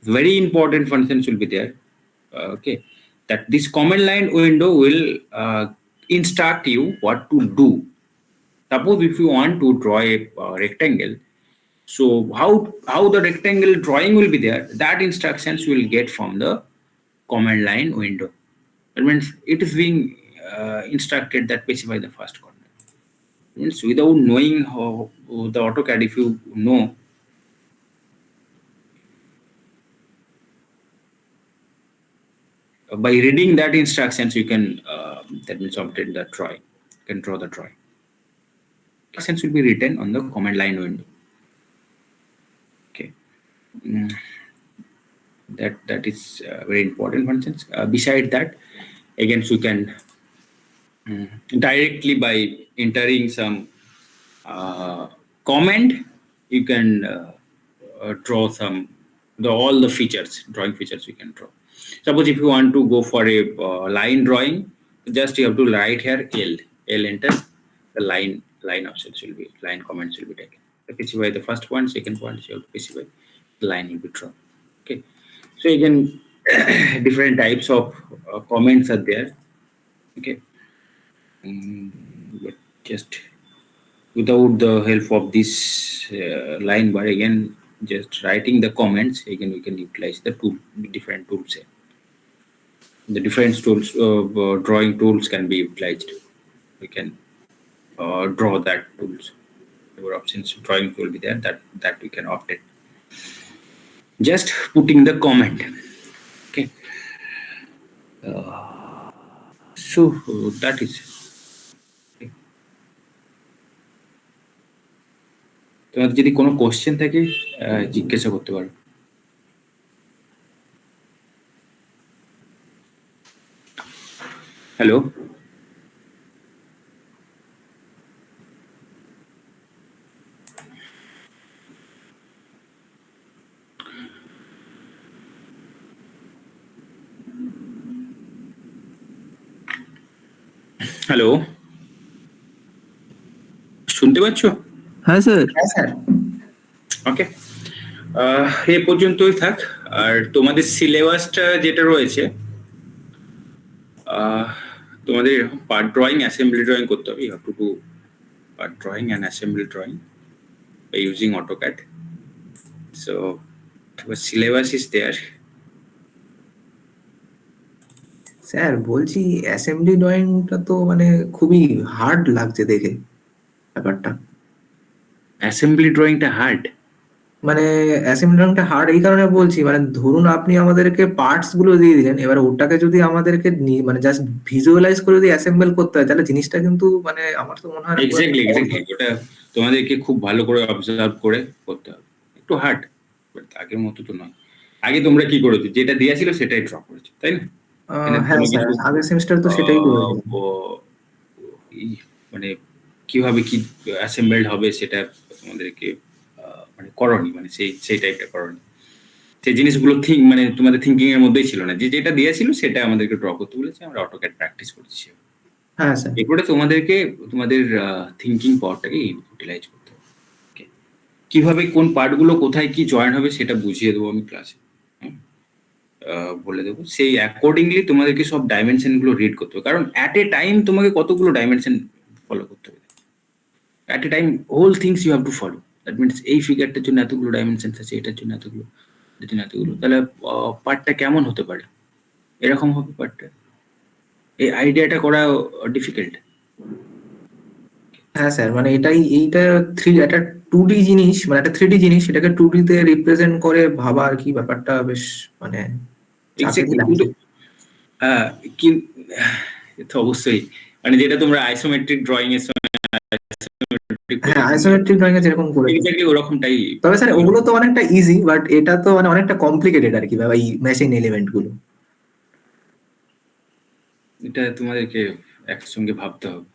Very important functions will be there. Okay, that this command line window will instruct you what to do. Suppose if you want to draw a rectangle, so how the rectangle drawing will be there, that instructions you will get from the command line window. That means it is being instructed that specify the first coordinate. Means without knowing how the AutoCAD, if you know, by reading that instructions, you can that means obtain the drawing. You can draw the drawing. Instructions will be written on the command line window. Okay, that is very important functions. Beside that, again, so you can directly by entering some comment, you can draw some all the features, drawing features you can draw. Suppose if you want to go for a line drawing, just you have to write here L enter, the line options will be, line comments will be taken. Specify the first point, second point, you have to specify the line will be drawn. Okay, so again different types of comments are there. Okay, but just without the help of this line bar, again just writing the comments, again we can utilize the different tools here. The different tools, drawing tools can be utilized. We can draw that tools. There options drawing will be there, that we can opt it. Just putting the comment. Okay. So that is. Okay. তোমাদের যদি কোনো question থাকে জিজ্ঞাসা করতে পারো। Hello, hello, শুনতে পাচ্ছ? হ্যাঁ স্যার। হ্যাঁ স্যার। ওকে, এ পর্যন্তই থাক। আর তোমাদের সিলেবাসটা যেটা রয়েছে, তোমাদের পার্ট ড্রয়িং, অ্যাসেম্বলি ড্রয়িং করতে হবে। You have to do part drawing and assembly drawing by using AutoCAD. So our syllabus is there. Sir বলছি অ্যাসেম্বলি ড্রয়িংটা তো মানে খুবই হার্ড লাগছে দেখে ব্যাপারটা। অ্যাসেম্বলি ড্রয়িংটা হার্ড? মানে অ্যাসেম্বলি ড্রয়িংটা হার্ড এই কারণে বলছি, মানে ধরুন আপনি আমাদেরকে পার্টস গুলো দিয়ে দিলেন, এবার ওটাকে যদি আমাদেরকে মানে জাস্ট ভিজুয়ালাইজ করে যদি অ্যাসেম্বল করতে হয়, তাহলে জিনিসটা কিন্তু মানে আমার তো মনে হয় না এক্স্যাক্টলি ওটা তোমাদেরকে খুব ভালো করে অবজার্ভ করে করতে হবে। একটু হার্ড, বাট আগের মতো তো নয়। আগে তোমরা কি করেছো, যেটা দেয়া ছিল সেটাই ড্র করেছো, তাই না? হ্যাঁ স্যার, আগের সেমিস্টার তো সেটাই করেছি। মানে কিভাবে কি অ্যাসেম্বলড হবে সেটা তোমাদেরকে মানে করনি, মানে সেই টাইপটা করনি। সেই জিনিসগুলো মানে তোমাদের থিঙ্কিং এর মধ্যেই ছিল না। যেটা দিয়েছিল সেটা আমাদেরকে ড্র করতে বলেছে, আমরা অটোক্যাড প্র্যাকটিস করছি। হ্যাঁ স্যার। এরপরে তোমাদেরকে তোমাদের থিঙ্কিং পাওয়ারটাকে ইউটিলাইজ করতে হবে। কিভাবে কোন পার্টগুলো কোথায় কি জয়েন হবে সেটা বুঝিয়ে দেবো আমি ক্লাসে, বলে দেবো। সেই অ্যাকর্ডিংলি তোমাদেরকে সব ডাইমেনশন গুলো রিড করতে হবে, কারণ অ্যাট এ টাইম তোমাকে কতগুলো ডাইমেনশন ফলো করতে হবে। At a time whole things you have to follow. That means এই ফিগারটার জন্য এতগুলো ডাইমেনশন আছে, এটার জন্য এতগুলো, এটার জন্য এতগুলো, তাহলে পার্টটা কেমন হতে পারে, এরকম হবে পার্টটা। এই আইডিয়াটা করা ডিফিকাল্ট। হ্যাঁ স্যার, মানে এইটা একটা 2D জিনিস, মানে একটা 3D জিনিস, সেটাকে 2D তে রিপ্রেজেন্ট করে ভাবা আর কি, ব্যাপারটা বেশ মানে কিন্তু তো অবশ্যই, মানে যেটা তোমরা আইসোমেট্রিক ড্রয়িং এর সময়, হ্যাঁ আইসোমেট্রিক ড্রয়িং এ যেরকম করে এক্স্যাক্টলি ওরকমটাই। তবে স্যার ওগুলো তো অনেকটা ইজি, বাট এটা তো মানে অনেকটা কমপ্লিকেটেড আর কি, এই মেশিন এলিমেন্ট গুলো। এটা তোমাদেরকে একসঙ্গে ভাবতে হবে,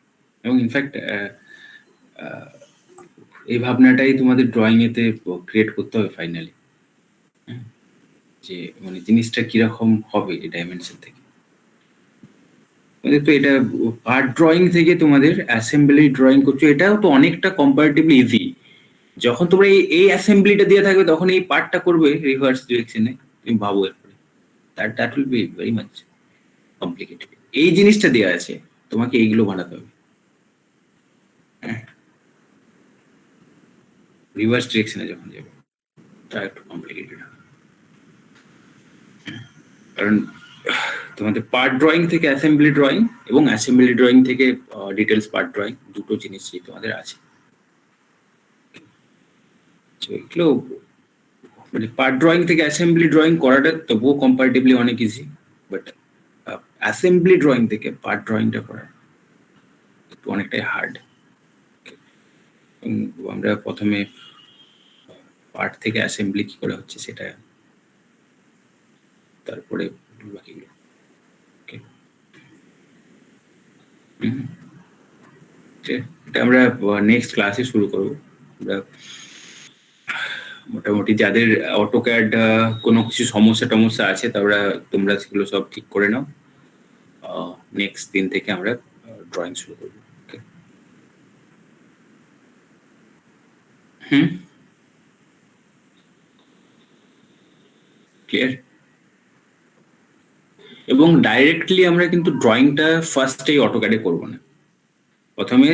এবং ইনফ্যাক্ট এই ভাবনাটাই তোমাদের ড্রয়িং এতে ক্রিয়েট করতে হবে ফাইনালি, যে মানে জিনিসটা কিরকম হবে এই ডাইমেনশন থেকে। তো এটা পার্ট ড্রয়িং থেকে তোমাদের অ্যাসেম্বলি ড্রয়িং করছো, এটাও তো অনেকটা কম্পারেটিভলি ইজি। যখন তোমরা এই অ্যাসেম্বলিটা দিয়ে থাকবে তখন এই পার্টটা করবে রিভার্স ডিরেকশনে, তুমি ভাবো এরপরে that will be very much complicated. এই জিনিসটা দেওয়া আছে, তোমাকে এইগুলো বানাতে হবে, রিভার্স ডিরেকশনে যখন যাবে তা একটু কমপ্লিকেটেড হবে। কারণ তোমাদের পার্ট ড্রয়িং থেকে অ্যাসেম্বলি ড্রয়িং এবং অ্যাসেম্বলি ড্রয়িং থেকে ডিটেলস পার্ট ড্রয়িং, দুটো জিনিসই তোমাদের আছে। এগুলো মানে পার্ট ড্রয়িং থেকে অ্যাসেম্বলি ড্রয়িং করাটা তবুও কম্পারেটিভলি অনেক ইজি, বাট অ্যাসেম্বলি ড্রয়িং থেকে পার্ট ড্রয়িংটা করা একটু অনেকটাই হার্ড। আমরা প্রথমে পার্ট থেকে অ্যাসেম্বলি কি করে হচ্ছে সেটা, তারপরে বাকিগুলো। এটা আমরা নেক্সট ক্লাসে শুরু করবো। আমরা মোটামুটি যাদের অটোক্যাড কোনো কিছু সমস্যা আছে তোমরা সেগুলো সব ঠিক করে নাও। নেক্সট দিন থেকে আমরা ড্রয়িং শুরু করবো। ক্লিয়ার? এবং ডাইরেক্টলি আমরা কিন্তু ড্রয়িংটা ফার্স্টেই অটোক্যাডে করবো না, প্রথমে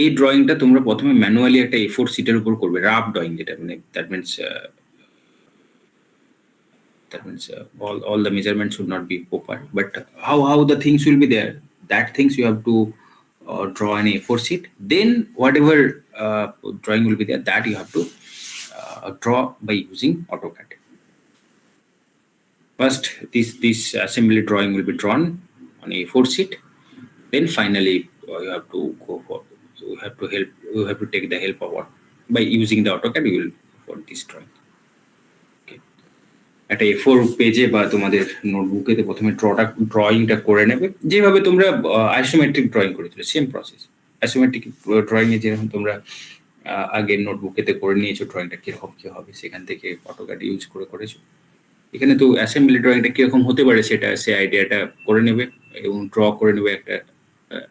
এই ড্রয়িংটা তোমরা প্রথমে ম্যানুয়ালি একটা A4 শিটের উপর করবে, রাফ ড্রয়িং, যেটা মানে that means all the measurements should not be proper, but how the things will be there, that things you have to draw an A4 sheet. Then whatever drawing will be there, that you have to draw by using AutoCAD. First, this assembly drawing will be drawn on A4 sheet. Then finally, you have to go for, you have to take the help of what, by using the AutoCAD you will for this drawing. Okay. একটা A4 পেজে বা তোমাদের নোটবুকেতে প্রথমে ড্রয়িংটা করে নেবে, যেভাবে তোমরা আইসোমেট্রিক ড্রয়িং করেছিলে, সেম প্রসেস। আইসোমেট্রিক ড্রয়িং এ যেরকম তোমরা আগে নোটবুকেতে করে নিয়েছো ড্রয়িংটা কিরকম কি হবে, সেখান থেকে AutoCAD ইউজ করে করেছো। এখানে তো অ্যাসেম্বলি ড্রয়িংটা কিরকম হতে পারে সেটা, সে আইডিয়াটা করে নেবে এবং ড্র করে নেবে, একটা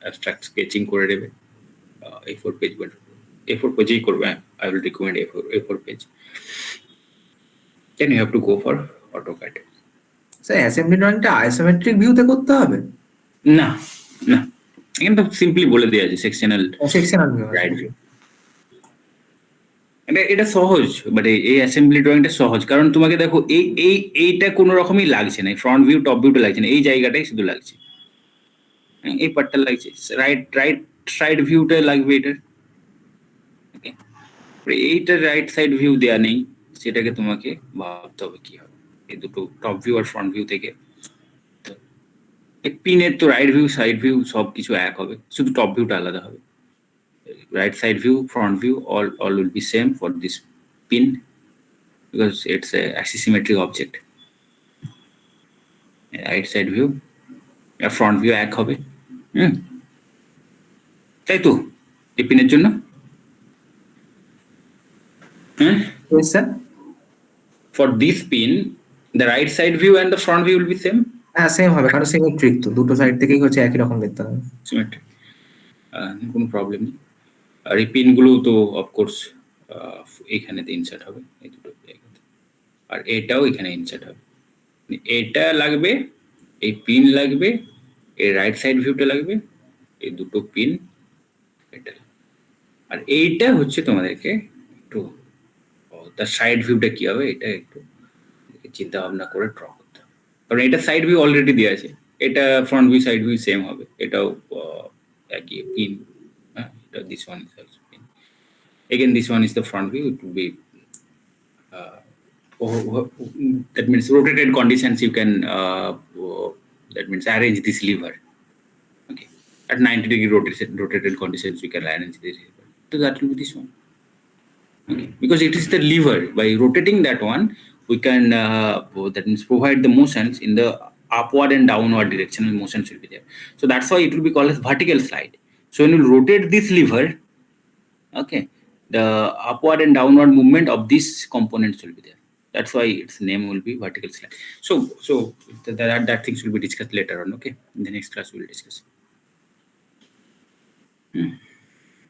অ্যাবস্ট্রাক্ট স্কেচিং করে নেবে A4 পেজ, বাট A4 পেজেই করবে। I will recommend A4 page. Then you have to go for AutoCAD. Sir assembly ড্রয়িংটা আইসোমেট্রিক ভিউতে করতে হবে? না না, এখানে তো সিম্পলি বলে দেওয়া আছে sectional sectional view. Right view. এটা সহজ, বাট এই অ্যাসেম্বলি ড্রয়িংটা সহজ, কারণ তোমাকে দেখো এইটা কোনো রকমই লাগছে না, ফ্রন্ট ভিউ টপ ভিউটা লাগছে না, এই জায়গাটাই শুধু লাগছে, এই পার্টটা লাগছে, রাইট সাইড ভিউটা লাগবে এটার। এইটা রাইট সাইড ভিউ দেয়া নেই, সেটাকে তোমাকে ভাবতে হবে কি হবে। এই দুটো টপ ভিউ আর ফ্রন্ট ভিউ থেকে পিনের তো রাইট ভিউ সাইড ভিউ সব কিছু এক হবে, শুধু টপ ভিউটা আলাদা হবে। Right side view, front view, all will be same for this pin because it's a axisymmetric object. Right side view, front view এক হবে, তাই তো এই পিনের জন্য। Yes sir. For this pin, the right side view and the front view will be same. হ্যাঁ same হবে, কারণ সিমেট্রিক তো, দুটো সাইড থেকেই হচ্ছে একই রকম দেখতে হবে। Symmetric, কোনো প্রবলেম নেই। আর এই পিনগুলো তো অফকোর্স এইখানেতে ইনসার্ট হবে, এই দুটো জায়গাতে, আর এটাও এখানে ইনসার্ট হবে। এটা লাগবে, এই পিন লাগবে, এই রাইট সাইড ভিউটা লাগবে, এই দুটো পিন এটা, আর এইটা হচ্ছে তোমাদেরকে একটু তার সাইড ভিউটা কি হবে এটা একটু চিন্তা ভাবনা করে ড্র করতে হবে, কারণ এটা সাইড ভিউ অলরেডি দেওয়া আছে, এটা front view side view same হবে, এটাও একই pin. This one is also pin. Again, this one is the front view. It will be that means rotated conditions. You can that means arrange this lever. Okay, at 90-degree rotated conditions, you can arrange this lever. So that will be this one. Okay, because it is the lever. By rotating that one, we can that means provide the motions in the upward and downward directional motions will be there. So that's why it will be called as vertical slide. So when you rotate this lever, okay, the upward and downward movement of these components will be there. That's why its name will be vertical slide. So that things will be discussed later on. Okay, in the next class we will discuss.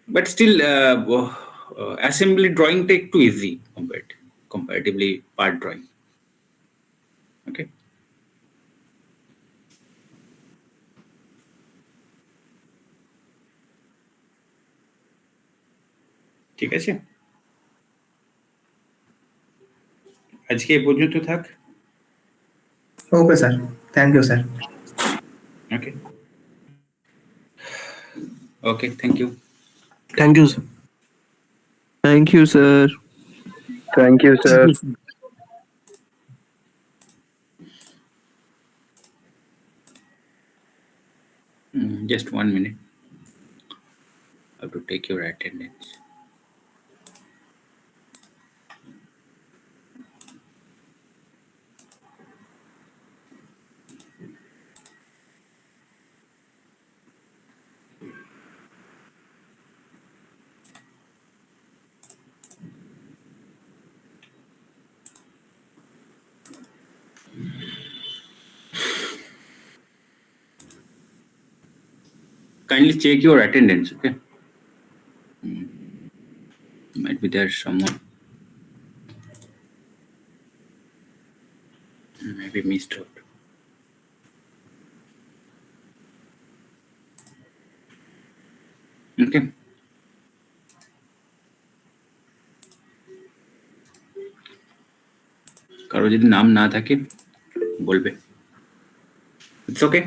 But still, assembly drawing take too easy comparatively part drawing. Okay. ঠিক আছে, আজকে এই পর্যন্ত থাক। Okay sir, thank you sir. Okay okay, thank you. Thank you, sir. Thank you, sir. Thank you, sir. Just 1 minute. I have to take your attendance. Kindly check your attendance, okay? Might be there someone. Maybe missed out. ওকে, কারো যদি নাম না থাকে বলবে, it's okay.